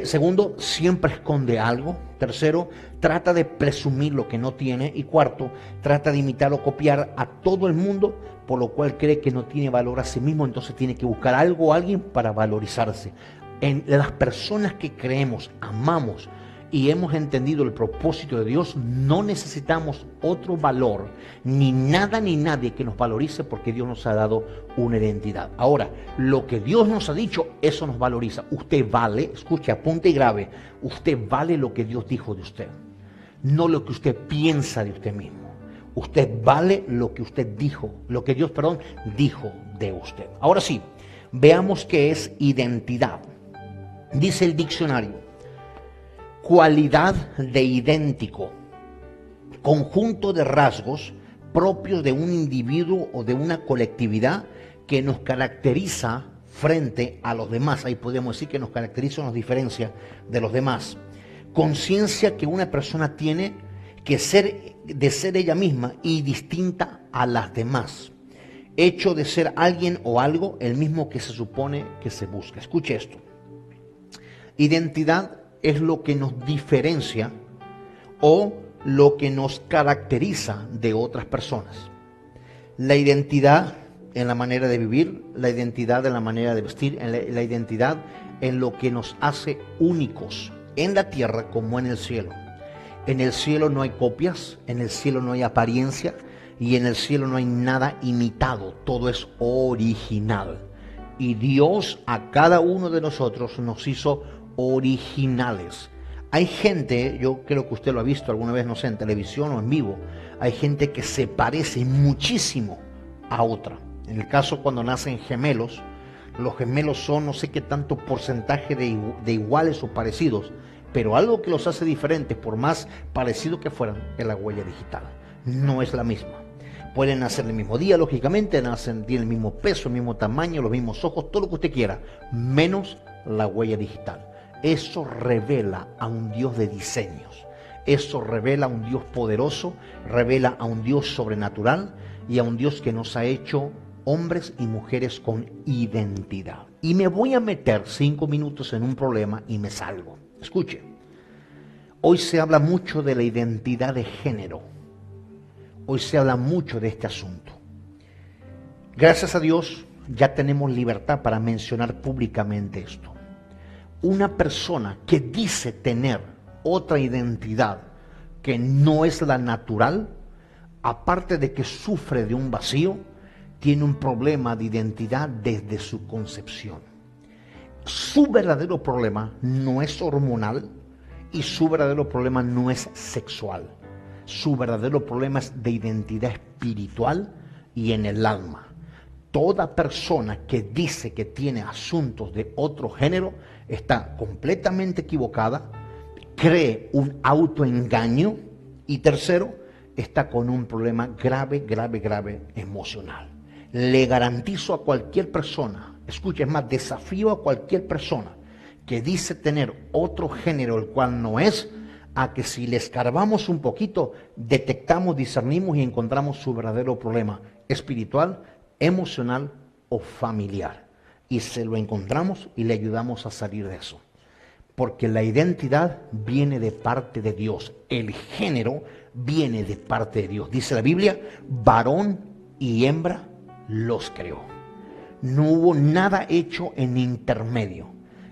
Segundo, siempre esconde algo. Tercero, trata de presumir lo que no tiene. Y cuarto, trata de imitar o copiar a todo el mundo, por lo cual cree que no tiene valor a sí mismo, entonces tiene que buscar algo o alguien para valorizarse. En las personas que creemos, amamos y hemos entendido el propósito de Dios, no necesitamos otro valor, ni nada ni nadie que nos valorice, porque Dios nos ha dado una identidad. Ahora, lo que Dios nos ha dicho, eso nos valoriza. Usted vale, escuche, apunte y grabe, usted vale lo que Dios dijo de usted, no lo que usted piensa de usted mismo. Usted vale lo que usted dijo, lo que Dios, dijo de usted. Ahora sí, veamos qué es identidad. Dice el diccionario, cualidad de idéntico, conjunto de rasgos propios de un individuo o de una colectividad que nos caracteriza frente a los demás. Ahí podemos decir que nos caracteriza o nos diferencia de los demás. Conciencia que una persona tiene que ser de ser ella misma y distinta a las demás. Hecho de ser alguien o algo el mismo que se supone que se busca. Escuche esto. Identidad es lo que nos diferencia o lo que nos caracteriza de otras personas. La identidad en la manera de vivir, la identidad en la manera de vestir, la identidad en lo que nos hace únicos en la tierra como en el cielo. En el cielo no hay copias, en el cielo no hay apariencia y en el cielo no hay nada imitado, todo es original. Y Dios a cada uno de nosotros nos hizo originales. Hay gente, yo creo que usted lo ha visto alguna vez, no sé, en televisión o en vivo, hay gente que se parece muchísimo a otra. En el caso cuando nacen gemelos, los gemelos son no sé qué tanto porcentaje de iguales o parecidos, pero algo que los hace diferentes, por más parecido que fueran, es la huella digital. No es la misma. Pueden nacer el mismo día, lógicamente, tienen el mismo peso, el mismo tamaño, los mismos ojos, todo lo que usted quiera, menos la huella digital. Eso revela a un Dios de diseños. Eso revela a un Dios poderoso, revela a un Dios sobrenatural y a un Dios que nos ha hecho hombres y mujeres con identidad. Y me voy a meter 5 minutos en un problema y me salgo. Escuche, hoy se habla mucho de la identidad de género. Hoy se habla mucho de este asunto. Gracias a Dios ya tenemos libertad para mencionar públicamente esto. Una persona que dice tener otra identidad que no es la natural, aparte de que sufre de un vacío, tiene un problema de identidad desde su concepción. Su verdadero problema no es hormonal y su verdadero problema no es sexual. Su verdadero problema es de identidad espiritual y en el alma. Toda persona que dice que tiene asuntos de otro género está completamente equivocada, cree un autoengaño y tercero, está con un problema grave emocional. Le garantizo a cualquier persona, escuche, es más, desafío a cualquier persona que dice tener otro género el cual no es, a que si le escarbamos un poquito, detectamos, discernimos y encontramos su verdadero problema espiritual, emocional o familiar. Y se lo encontramos y le ayudamos a salir de eso. Porque la identidad viene de parte de Dios. El género viene de parte de Dios. Dice la Biblia, varón y hembra los creó. No hubo nada hecho en intermedio.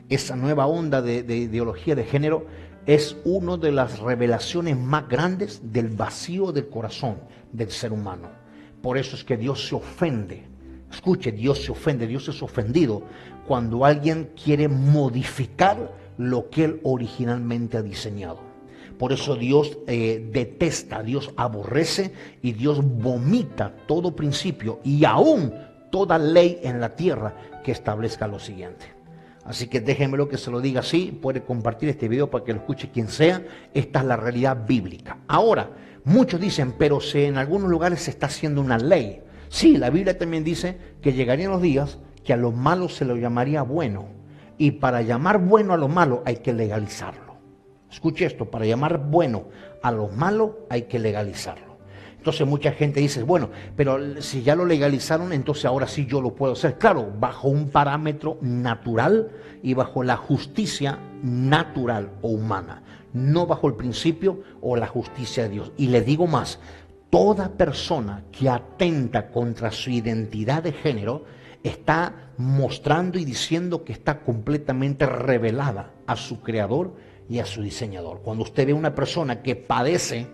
Esa nueva onda de ideología de género es una de las revelaciones más grandes del vacío del corazón del ser humano. Por eso es que Dios se ofende. Escuche, Dios se ofende, Dios es ofendido cuando alguien quiere modificar lo que Él originalmente ha diseñado. Por eso Dios detesta, Dios aborrece y Dios vomita todo principio y aún toda ley en la tierra que establezca lo siguiente. Así que déjenmelo que se lo diga así, puede compartir este video para que lo escuche quien sea. Esta es la realidad bíblica. Ahora, muchos dicen, pero si en algunos lugares se está haciendo una ley. Sí, la Biblia también dice que llegarían los días que a lo malo se lo llamaría bueno. Y para llamar bueno a lo malo hay que legalizarlo. Escuche esto, para llamar bueno a lo malo hay que legalizarlo. Entonces mucha gente dice, bueno, pero si ya lo legalizaron, entonces ahora sí yo lo puedo hacer. Claro, bajo un parámetro natural y bajo la justicia natural o humana, no bajo el principio o la justicia de Dios. Y le digo más, toda persona que atenta contra su identidad de género está mostrando y diciendo que está completamente revelada a su creador y a su diseñador. Cuando usted ve una persona que padece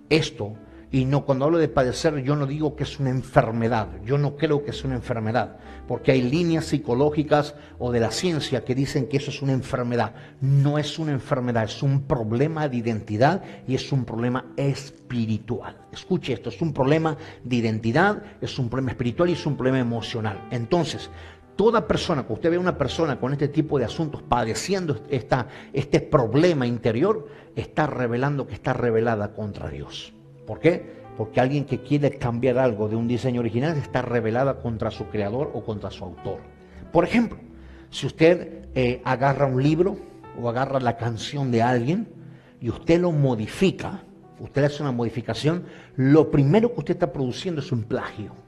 esto, y no, cuando hablo de padecer, yo no digo que es una enfermedad, yo no creo que es una enfermedad, porque hay líneas psicológicas o de la ciencia que dicen que eso es una enfermedad. No es una enfermedad, es un problema de identidad y es un problema espiritual. Escuche esto, es un problema de identidad, es un problema espiritual y es un problema emocional. Entonces, Toda persona, que usted ve una persona con este tipo de asuntos padeciendo este problema interior, está revelando que está rebelada contra Dios. ¿Por qué? Porque alguien que quiere cambiar algo de un diseño original está rebelada contra su creador o contra su autor. Por ejemplo, si usted agarra un libro o agarra la canción de alguien y usted lo modifica, usted hace una modificación, lo primero que usted está produciendo es un plagio.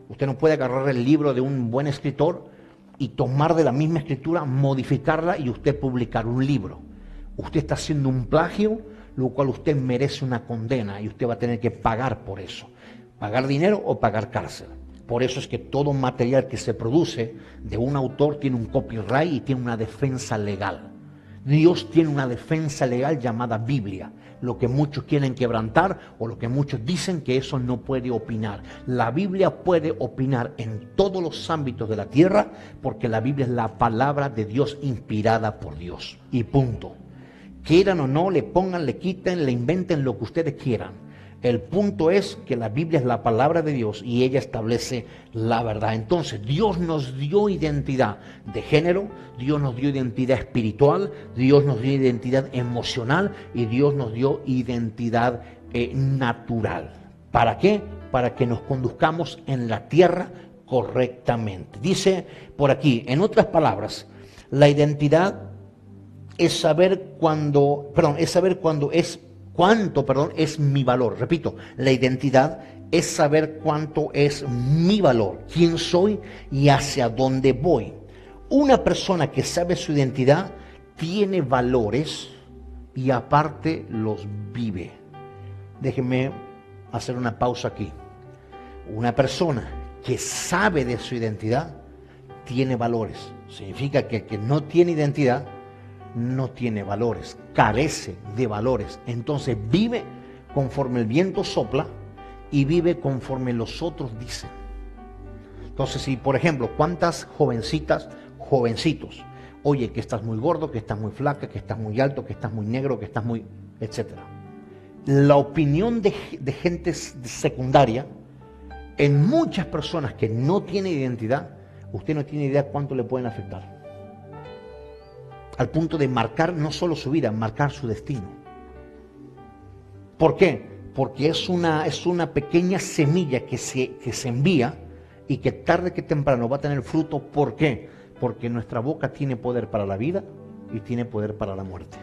Usted no puede agarrar el libro de un buen escritor y tomar de la misma escritura, modificarla y usted publicar un libro. Usted está haciendo un plagio, lo cual usted merece una condena y usted va a tener que pagar por eso. Pagar dinero o pagar cárcel. Por eso es que todo material que se produce de un autor tiene un copyright y tiene una defensa legal. Dios tiene una defensa legal llamada Biblia, lo que muchos quieren quebrantar o lo que muchos dicen que eso no puede opinar. La Biblia puede opinar en todos los ámbitos de la tierra porque la Biblia es la palabra de Dios inspirada por Dios. Y punto. Quieran o no, le pongan, le quiten, le inventen lo que ustedes quieran. El punto es que la Biblia es la palabra de Dios y ella establece la verdad. Entonces, Dios nos dio identidad de género, Dios nos dio identidad espiritual, Dios nos dio identidad emocional y Dios nos dio identidad natural. ¿Para qué? Para que nos conduzcamos en la tierra correctamente. Dice por aquí, en otras palabras, la identidad es saber cuándo es mi valor. Repito, la identidad es saber cuánto es mi valor, quién soy y hacia dónde voy. Una persona que sabe su identidad tiene valores y aparte los vive. Déjenme hacer una pausa aquí. Una persona que sabe de su identidad tiene valores. Significa que el que no tiene identidad no tiene valores, carece de valores. Entonces vive conforme el viento sopla y vive conforme los otros dicen. Entonces, si por ejemplo, ¿cuántas jovencitas, jovencitos? Oye, que estás muy gordo, que estás muy flaca, que estás muy alto, que estás muy negro, que estás muy... etcétera. La opinión de gente secundaria en muchas personas que no tienen identidad, usted no tiene idea cuánto le pueden afectar. Al punto de marcar no solo su vida, marcar su destino. ¿Por qué? Porque es una pequeña semilla que se envía y que tarde que temprano va a tener fruto. ¿Por qué? Porque nuestra boca tiene poder para la vida y tiene poder para la muerte.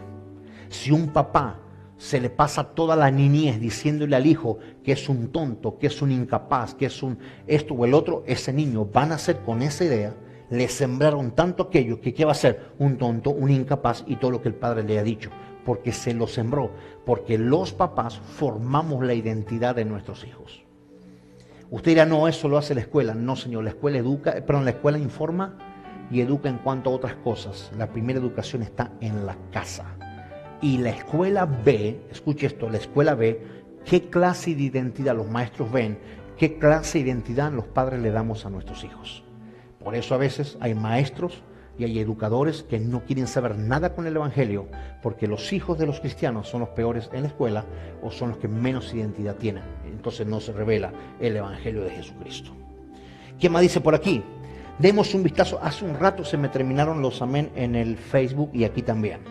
Si un papá se le pasa toda la niñez diciéndole al hijo que es un tonto, que es un incapaz, que es un esto o el otro, ese niño va a nacer con esa idea. Le sembraron tanto aquello que ¿qué va a ser? Un tonto, un incapaz y todo lo que el padre le ha dicho. Porque se lo sembró. Porque los papás formamos la identidad de nuestros hijos. Usted dirá, no, eso lo hace la escuela. No, señor, la escuela la escuela informa y educa en cuanto a otras cosas. La primera educación está en la casa. Y la escuela ve, escuche esto, la escuela ve qué clase de identidad los maestros ven, qué clase de identidad los padres le damos a nuestros hijos. Por eso a veces hay maestros y hay educadores que no quieren saber nada con el Evangelio porque los hijos de los cristianos son los peores en la escuela o son los que menos identidad tienen. Entonces no se revela el Evangelio de Jesucristo. ¿Qué más dice por aquí? Demos un vistazo. Hace un rato se me terminaron los amén en el Facebook y aquí también.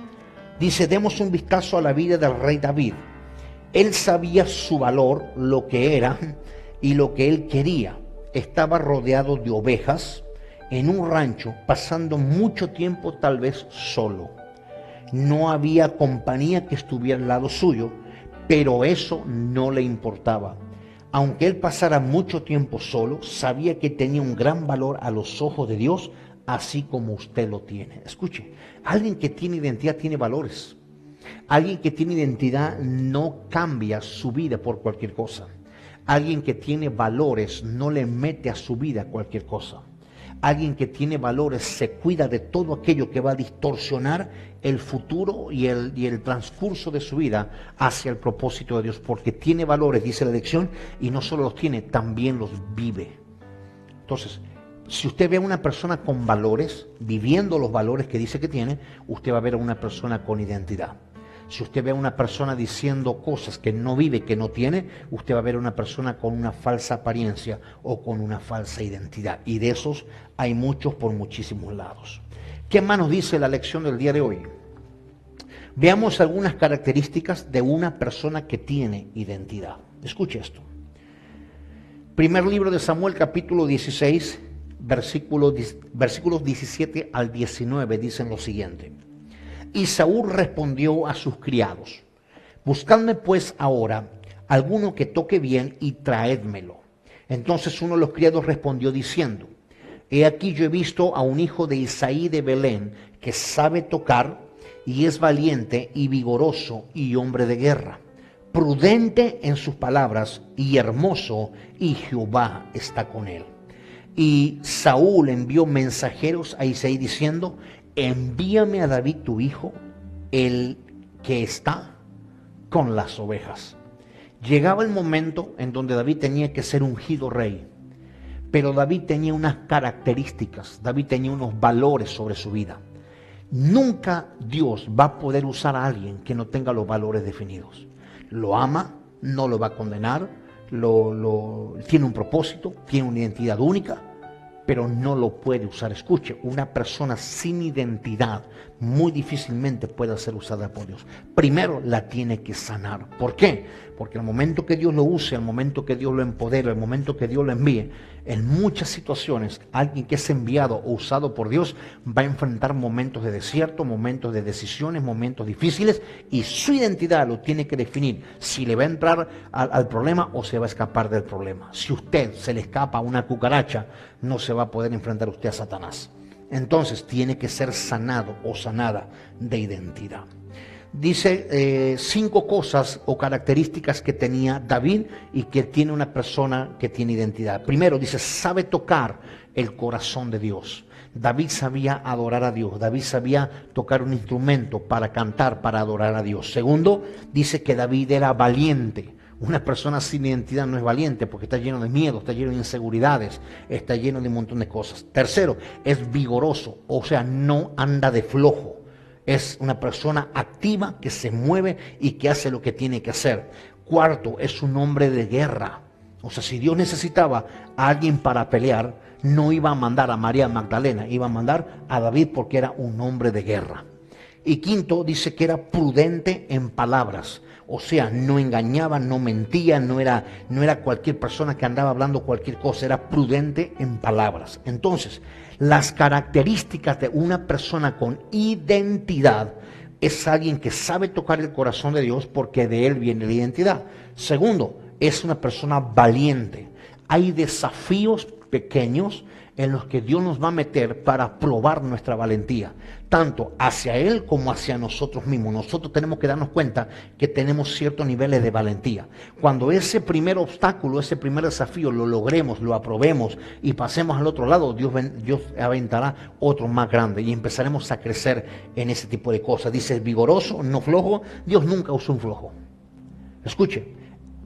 Dice, demos un vistazo a la vida del rey David. Él sabía su valor, lo que era y lo que él quería. Estaba rodeado de ovejas en un rancho, pasando mucho tiempo tal vez solo. No había compañía que estuviera al lado suyo, pero eso no le importaba. Aunque él pasara mucho tiempo solo, sabía que tenía un gran valor a los ojos de Dios, así como usted lo tiene. Escuche, alguien que tiene identidad tiene valores. Alguien que tiene identidad no cambia su vida por cualquier cosa. Alguien que tiene valores no le mete a su vida cualquier cosa. Alguien que tiene valores se cuida de todo aquello que va a distorsionar el futuro y el transcurso de su vida hacia el propósito de Dios, porque tiene valores, dice la lección, y no solo los tiene, también los vive. Entonces, si usted ve a una persona con valores, viviendo los valores que dice que tiene, usted va a ver a una persona con identidad. Si usted ve a una persona diciendo cosas que no vive, que no tiene, usted va a ver a una persona con una falsa apariencia o con una falsa identidad. Y de esos hay muchos por muchísimos lados. ¿Qué más nos dice la lección del día de hoy? Veamos algunas características de una persona que tiene identidad. Escuche esto. Primer libro de Samuel, capítulo 16, versículos 17 al 19, dicen lo siguiente. Y Saúl respondió a sus criados: buscadme pues ahora alguno que toque bien y traédmelo. Entonces uno de los criados respondió diciendo: he aquí yo he visto a un hijo de Isaí de Belén que sabe tocar y es valiente y vigoroso y hombre de guerra, prudente en sus palabras y hermoso, y Jehová está con él. Y Saúl envió mensajeros a Isaí diciendo: envíame a David tu hijo, el que está con las ovejas. Llegaba el momento en donde David tenía que ser ungido rey, pero David tenía unas características, David tenía unos valores sobre su vida. Nunca Dios va a poder usar a alguien que no tenga los valores definidos. Lo ama, no lo va a condenar, tiene un propósito, tiene una identidad única, pero no lo puede usar. Escuche, una persona sin identidad muy difícilmente puede ser usada por Dios. Primero la tiene que sanar. ¿Por qué? Porque el momento que Dios lo use, el momento que Dios lo empodere, el momento que Dios lo envíe, en muchas situaciones, alguien que es enviado o usado por Dios va a enfrentar momentos de desierto, momentos de decisiones, momentos difíciles, y su identidad lo tiene que definir si le va a entrar al problema o se va a escapar del problema. Si usted se le escapa a una cucaracha, no se va a poder enfrentar usted a Satanás. Entonces tiene que ser sanado o sanada de identidad. Dice 5 cosas o características que tenía David y que tiene una persona que tiene identidad. Primero dice, sabe tocar el corazón de Dios. David sabía adorar a Dios. David sabía tocar un instrumento para cantar, para adorar a Dios. Segundo, dice que David era valiente. Una persona sin identidad no es valiente porque está lleno de miedo, está lleno de inseguridades, está lleno de un montón de cosas. Tercero, es vigoroso, o sea, no anda de flojo. Es una persona activa que se mueve y que hace lo que tiene que hacer. Cuarto, es un hombre de guerra. O sea, si Dios necesitaba a alguien para pelear, no iba a mandar a María Magdalena, iba a mandar a David porque era un hombre de guerra. Y quinto, dice que era prudente en palabras. O sea, no engañaba, no mentía, no era cualquier persona que andaba hablando cualquier cosa, era prudente en palabras. Entonces, las características de una persona con identidad es alguien que sabe tocar el corazón de Dios porque de él viene la identidad. Segundo, es una persona valiente. Hay desafíos pequeños en los que Dios nos va a meter para probar nuestra valentía, tanto hacia Él como hacia nosotros mismos. Nosotros tenemos que darnos cuenta que tenemos ciertos niveles de valentía. Cuando ese primer obstáculo, ese primer desafío lo logremos, lo aprobemos y pasemos al otro lado, Dios aventará otro más grande y empezaremos a crecer en ese tipo de cosas. Dice vigoroso, no flojo. Dios nunca usa un flojo. Escuche,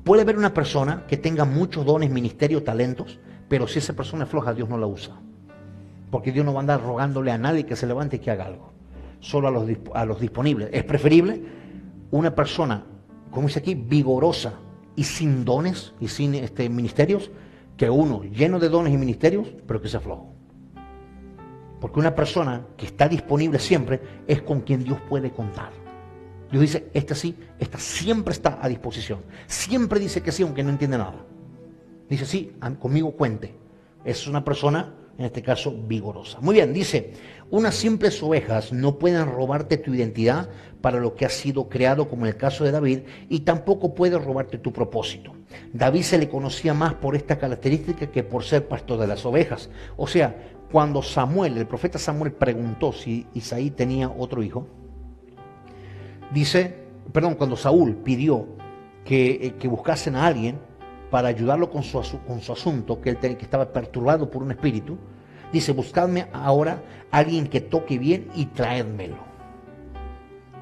puede haber una persona que tenga muchos dones, ministerios, talentos, pero si esa persona es floja, Dios no la usa. Porque Dios no va a andar rogándole a nadie que se levante y que haga algo. Solo a los disponibles. Es preferible una persona, como dice aquí, vigorosa y sin dones y sin ministerios, que uno lleno de dones y ministerios, pero que sea flojo. Porque una persona que está disponible siempre es con quien Dios puede contar. Dios dice, esta siempre está a disposición. Siempre dice que sí, aunque no entiende nada. Dice, sí, conmigo cuente. Es una persona, en este caso, vigorosa. Muy bien, dice, unas simples ovejas no pueden robarte tu identidad para lo que has sido creado, como en el caso de David, y tampoco puede robarte tu propósito. David se le conocía más por esta característica que por ser pastor de las ovejas. O sea, cuando el profeta Samuel preguntó si Isaí tenía otro hijo, cuando Saúl pidió que buscasen a alguien para ayudarlo con su asunto, que estaba perturbado por un espíritu, dice, buscadme ahora a alguien que toque bien y traédmelo.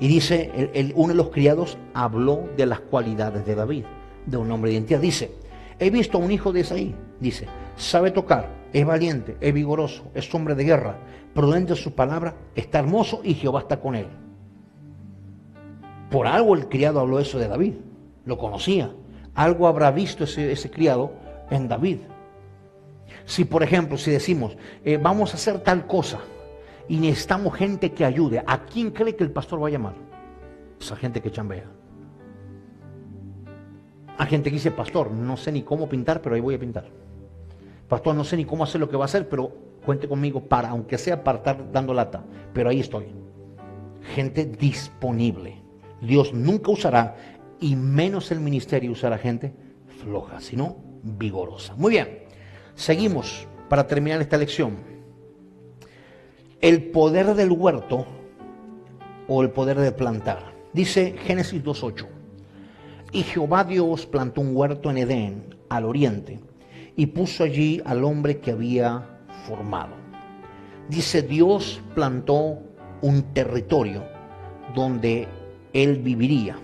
Y dice, uno de los criados habló de las cualidades de David, de un hombre de identidad. Dice, he visto a un hijo de Isaí, dice, sabe tocar, es valiente, es vigoroso, es hombre de guerra, prudente en su palabra, está hermoso y Jehová está con él. Por algo el criado habló eso de David, lo conocía. Algo habrá visto ese criado en David. Si por ejemplo, si decimos, vamos a hacer tal cosa y necesitamos gente que ayude, ¿a quién cree que el pastor va a llamar? Esa gente que chambea. Hay gente que dice, pastor, no sé ni cómo pintar, pero ahí voy a pintar. Pastor, no sé ni cómo hacer lo que va a hacer, pero cuente conmigo para, aunque sea para estar dando lata, pero ahí estoy. Gente disponible. Dios nunca usará, y menos el ministerio usará gente floja, sino vigorosa. Muy bien, seguimos para terminar esta lección. El poder del huerto o el poder de plantar. Dice Génesis 2:8. Y Jehová Dios plantó un huerto en Edén, al oriente, y puso allí al hombre que había formado. Dice, Dios plantó un territorio donde él viviría.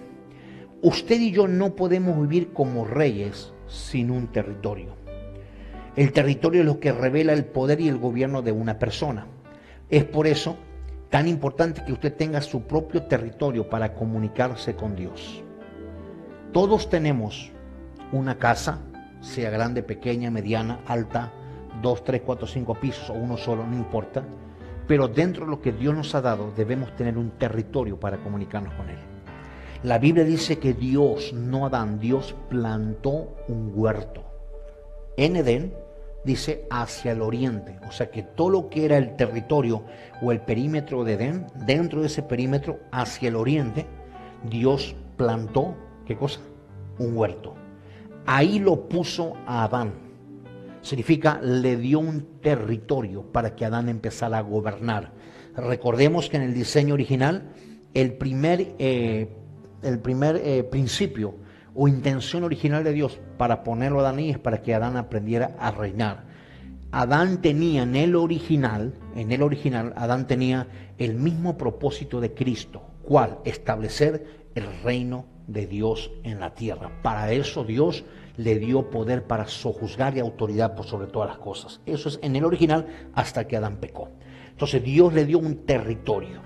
Usted y yo no podemos vivir como reyes sin un territorio. El territorio es lo que revela el poder y el gobierno de una persona. Es por eso tan importante que usted tenga su propio territorio para comunicarse con Dios. Todos tenemos una casa, sea grande, pequeña, mediana, alta, 2, 3, 4, 5 pisos o uno solo, no importa. Pero dentro de lo que Dios nos ha dado, debemos tener un territorio para comunicarnos con Él. La Biblia dice que Dios, no Adán, Dios plantó un huerto en Edén, dice hacia el oriente. O sea que todo lo que era el territorio o el perímetro de Edén, dentro de ese perímetro hacia el oriente, Dios plantó, ¿qué cosa? Un huerto. Ahí lo puso a Adán. Significa, le dio un territorio para que Adán empezara a gobernar. Recordemos que en el diseño original, el primer principio o intención original de Dios para ponerlo a Adán ahí es para que Adán aprendiera a reinar. Adán tenía en el original, Adán tenía el mismo propósito de Cristo. ¿Cuál? Establecer el reino de Dios en la tierra. Para eso Dios le dio poder para sojuzgar y autoridad por sobre todas las cosas. Eso es en el original hasta que Adán pecó. Entonces Dios le dio un territorio.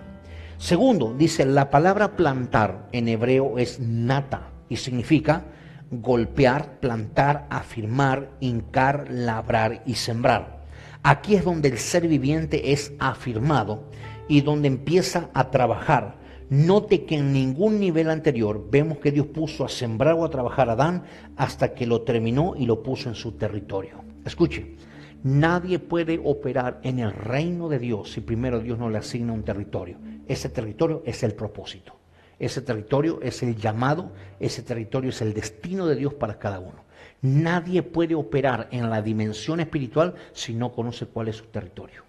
Segundo, dice, la palabra plantar en hebreo es nata y significa golpear, plantar, afirmar, hincar, labrar y sembrar. Aquí es donde el ser viviente es afirmado y donde empieza a trabajar. Note que en ningún nivel anterior vemos que Dios puso a sembrar o a trabajar a Adán hasta que lo terminó y lo puso en su territorio. Escuche, nadie puede operar en el reino de Dios si primero Dios no le asigna un territorio. Ese territorio es el propósito. Ese territorio es el llamado, ese territorio es el destino de Dios para cada uno. Nadie puede operar en la dimensión espiritual si no conoce cuál es su territorio.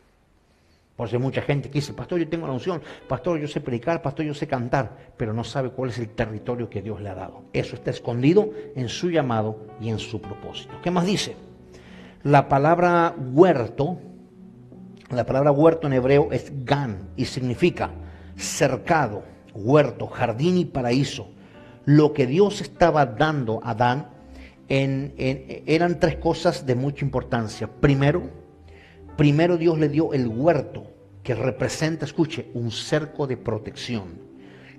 Por eso hay mucha gente que dice, pastor, yo tengo la unción, pastor, yo sé predicar, pastor, yo sé cantar, pero no sabe cuál es el territorio que Dios le ha dado. Eso está escondido en su llamado y en su propósito. ¿Qué más dice? La palabra huerto en hebreo es gan y significa cercado, huerto, jardín y paraíso. Lo que Dios estaba dando a Adán eran tres cosas de mucha importancia. Primero Dios le dio el huerto, que representa, escuche, un cerco de protección.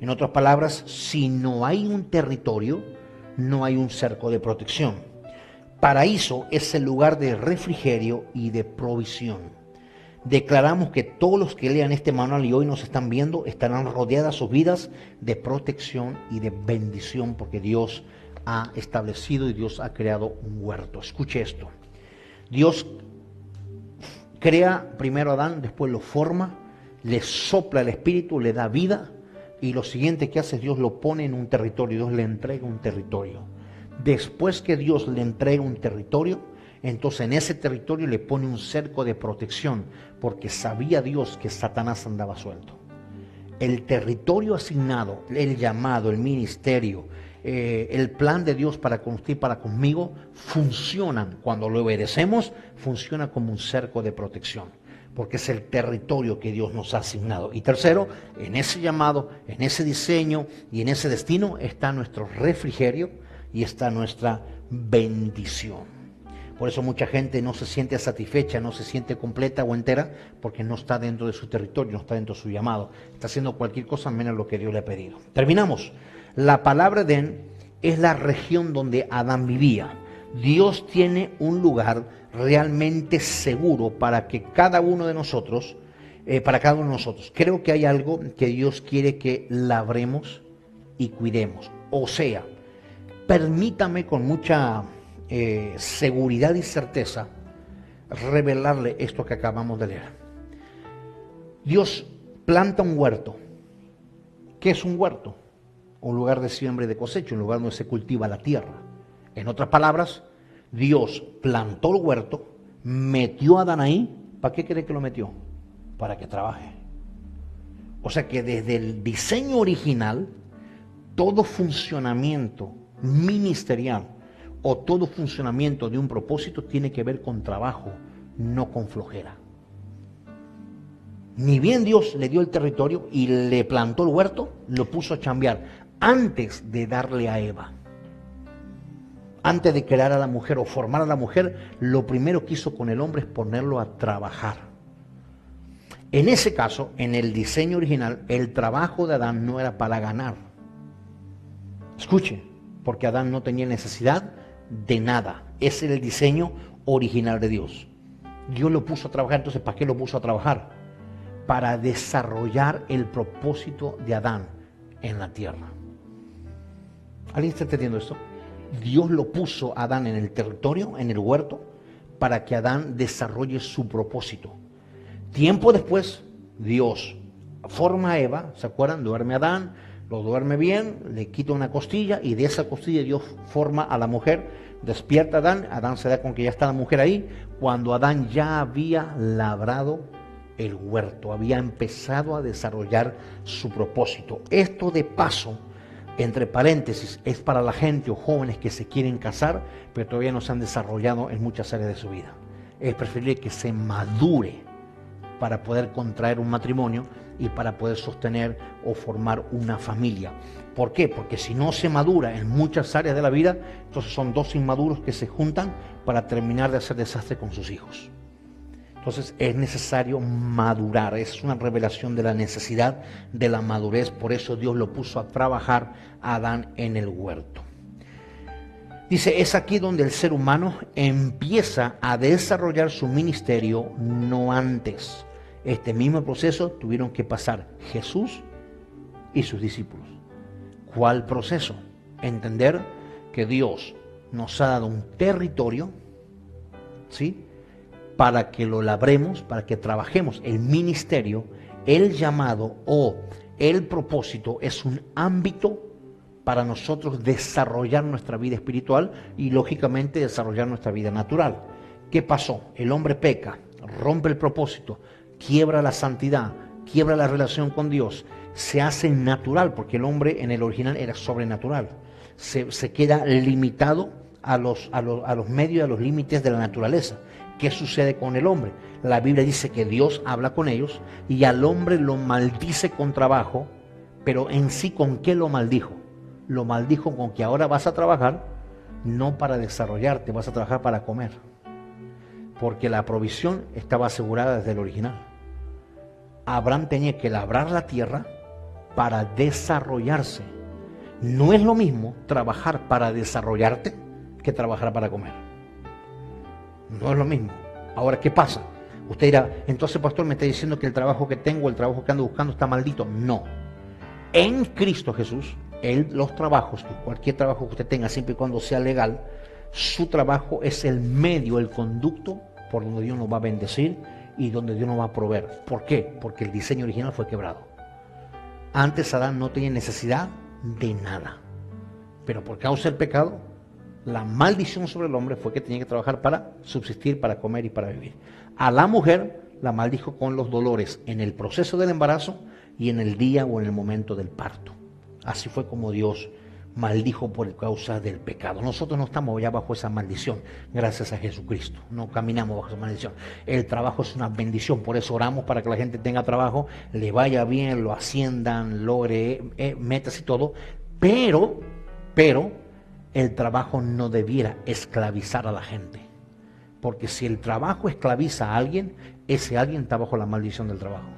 En otras palabras, si no hay un territorio, no hay un cerco de protección. Paraíso es el lugar de refrigerio y de provisión. Declaramos que todos los que lean este manual y hoy nos están viendo estarán rodeadas sus vidas de protección y de bendición porque Dios ha establecido y Dios ha creado un huerto. Escuche esto. Dios crea primero a Adán, después lo forma, le sopla el espíritu, le da vida y lo siguiente que hace es Dios lo pone en un territorio, Dios le entrega un territorio. Después que Dios le entrega un territorio, entonces en ese territorio le pone un cerco de protección porque sabía Dios que Satanás andaba suelto. El territorio asignado, el llamado, el ministerio, el plan de Dios para con usted y para conmigo funcionan cuando lo obedecemos, funciona como un cerco de protección, porque es el territorio que Dios nos ha asignado. Y tercero, en ese llamado, en ese diseño y en ese destino está nuestro refrigerio y está nuestra bendición. Por eso mucha gente no se siente satisfecha, no se siente completa o entera, porque no está dentro de su territorio, no está dentro de su llamado. Está haciendo cualquier cosa menos lo que Dios le ha pedido. Terminamos. La palabra Edén es la región donde Adán vivía. Dios tiene un lugar realmente seguro para que cada uno de nosotros, Creo que hay algo que Dios quiere que labremos y cuidemos. O sea, permítame con mucha seguridad y certeza revelarle esto que acabamos de leer. Dios planta un huerto. ¿Qué es un huerto? Un lugar de siembra y de cosecha, un lugar donde se cultiva la tierra. En otras palabras, Dios plantó el huerto, metió a Adán ahí. ¿Para qué cree que lo metió? Para que trabaje. O sea que desde el diseño original, todo funcionamiento ministerial o todo funcionamiento de un propósito tiene que ver con trabajo, no con flojera. Ni bien Dios le dio el territorio y le plantó el huerto, lo puso a chambear antes de darle a Eva. Antes de crear a la mujer o formar a la mujer, lo primero que hizo con el hombre es ponerlo a trabajar. En ese caso, en el diseño original, el trabajo de Adán no era para ganar. Escuche, porque Adán no tenía necesidad de nada. Ese era el diseño original de Dios. Dios lo puso a trabajar, entonces ¿para qué lo puso a trabajar? Para desarrollar el propósito de Adán en la tierra. ¿Alguien está entendiendo esto? Dios lo puso a Adán en el territorio, en el huerto, para que Adán desarrolle su propósito. Tiempo después, Dios forma a Eva, ¿se acuerdan? Duerme Adán, lo duerme bien, le quita una costilla y de esa costilla Dios forma a la mujer, despierta a Adán, Adán se da con que ya está la mujer ahí, cuando Adán ya había labrado el huerto, había empezado a desarrollar su propósito. Esto de paso, entre paréntesis, es para la gente o jóvenes que se quieren casar, pero todavía no se han desarrollado en muchas áreas de su vida. Es preferible que se madure para poder contraer un matrimonio y para poder sostener o formar una familia. ¿Por qué? Porque si no se madura en muchas áreas de la vida, entonces son dos inmaduros que se juntan para terminar de hacer desastre con sus hijos. Entonces es necesario madurar, es una revelación de la necesidad de la madurez, por eso Dios lo puso a trabajar a Adán en el huerto. Dice, es aquí donde el ser humano empieza a desarrollar su ministerio, no antes. Este mismo proceso tuvieron que pasar Jesús y sus discípulos. ¿Cuál proceso? Entender que Dios nos ha dado un territorio, ¿sí?, para que lo labremos, para que trabajemos. El ministerio, el llamado o el propósito es un ámbito para nosotros desarrollar nuestra vida espiritual y lógicamente desarrollar nuestra vida natural. ¿Qué pasó? El hombre peca, rompe el propósito, quiebra la santidad, quiebra la relación con Dios, se hace natural, porque el hombre en el original era sobrenatural, se queda limitado a los medios y a los límites de la naturaleza. ¿Qué sucede con el hombre? La Biblia dice que Dios habla con ellos y al hombre lo maldice con trabajo, pero en sí, ¿con qué lo maldijo? Lo maldijo con que ahora vas a trabajar no para desarrollarte, vas a trabajar para comer, porque la provisión estaba asegurada desde el original. Abraham tenía que labrar la tierra para desarrollarse. No es lo mismo trabajar para desarrollarte que trabajar para comer. No es lo mismo. Ahora, ¿qué pasa? Usted dirá, entonces, pastor, me está diciendo que el trabajo que tengo, el trabajo que ando buscando está maldito. No. En Cristo Jesús, los trabajos, cualquier trabajo que usted tenga, siempre y cuando sea legal, su trabajo es el medio, el conducto por donde Dios nos va a bendecir y donde Dios nos va a proveer. ¿Por qué? Porque el diseño original fue quebrado. Antes Adán no tenía necesidad de nada, pero por causa del pecado, la maldición sobre el hombre fue que tenía que trabajar para subsistir, para comer y para vivir. A la mujer la maldijo con los dolores en el proceso del embarazo y en el día o en el momento del parto. Así fue como Dios maldijo por causa del pecado. Nosotros no estamos ya bajo esa maldición, gracias a Jesucristo. No caminamos bajo esa maldición. El trabajo es una bendición, por eso oramos para que la gente tenga trabajo, le vaya bien, lo asciendan, logre metas y todo, pero el trabajo no debiera esclavizar a la gente. Porque si el trabajo esclaviza a alguien, ese alguien está bajo la maldición del trabajo.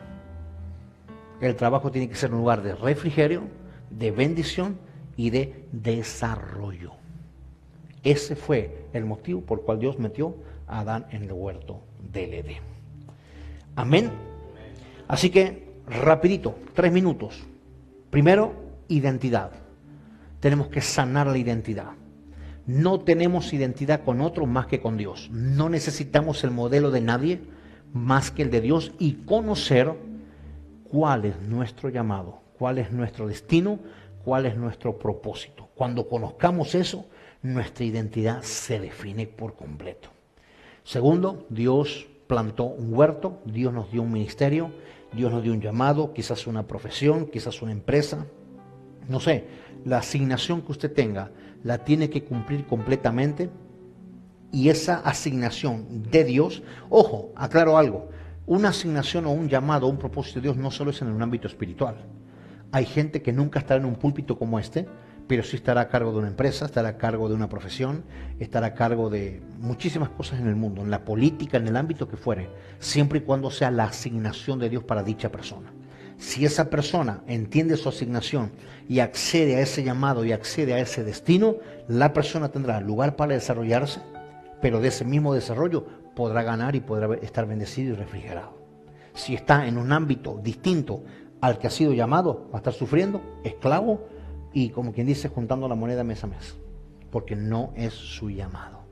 El trabajo tiene que ser un lugar de refrigerio, de bendición y de desarrollo. Ese fue el motivo por el cual Dios metió a Adán en el huerto del Edén. Amén. Así que, rapidito, 3 minutos. Primero, identidad. Tenemos que sanar la identidad. No tenemos identidad con otro más que con Dios. No necesitamos el modelo de nadie más que el de Dios y conocer cuál es nuestro llamado, cuál es nuestro destino, cuál es nuestro propósito. Cuando conozcamos eso, nuestra identidad se define por completo. Segundo, Dios plantó un huerto, Dios nos dio un ministerio, Dios nos dio un llamado, quizás una profesión, quizás una empresa. No sé, la asignación que usted tenga la tiene que cumplir completamente y esa asignación de Dios, ojo, aclaro algo, una asignación o un llamado o un propósito de Dios no solo es en un ámbito espiritual. Hay gente que nunca estará en un púlpito como este, pero sí estará a cargo de una empresa, estará a cargo de una profesión, estará a cargo de muchísimas cosas en el mundo, en la política, en el ámbito que fuere, siempre y cuando sea la asignación de Dios para dicha persona. Si esa persona entiende su asignación y accede a ese llamado y accede a ese destino, la persona tendrá lugar para desarrollarse, pero de ese mismo desarrollo podrá ganar y podrá estar bendecido y refrigerado. Si está en un ámbito distinto al que ha sido llamado, va a estar sufriendo, esclavo y, como quien dice, juntando la moneda mes a mes, porque no es su llamado.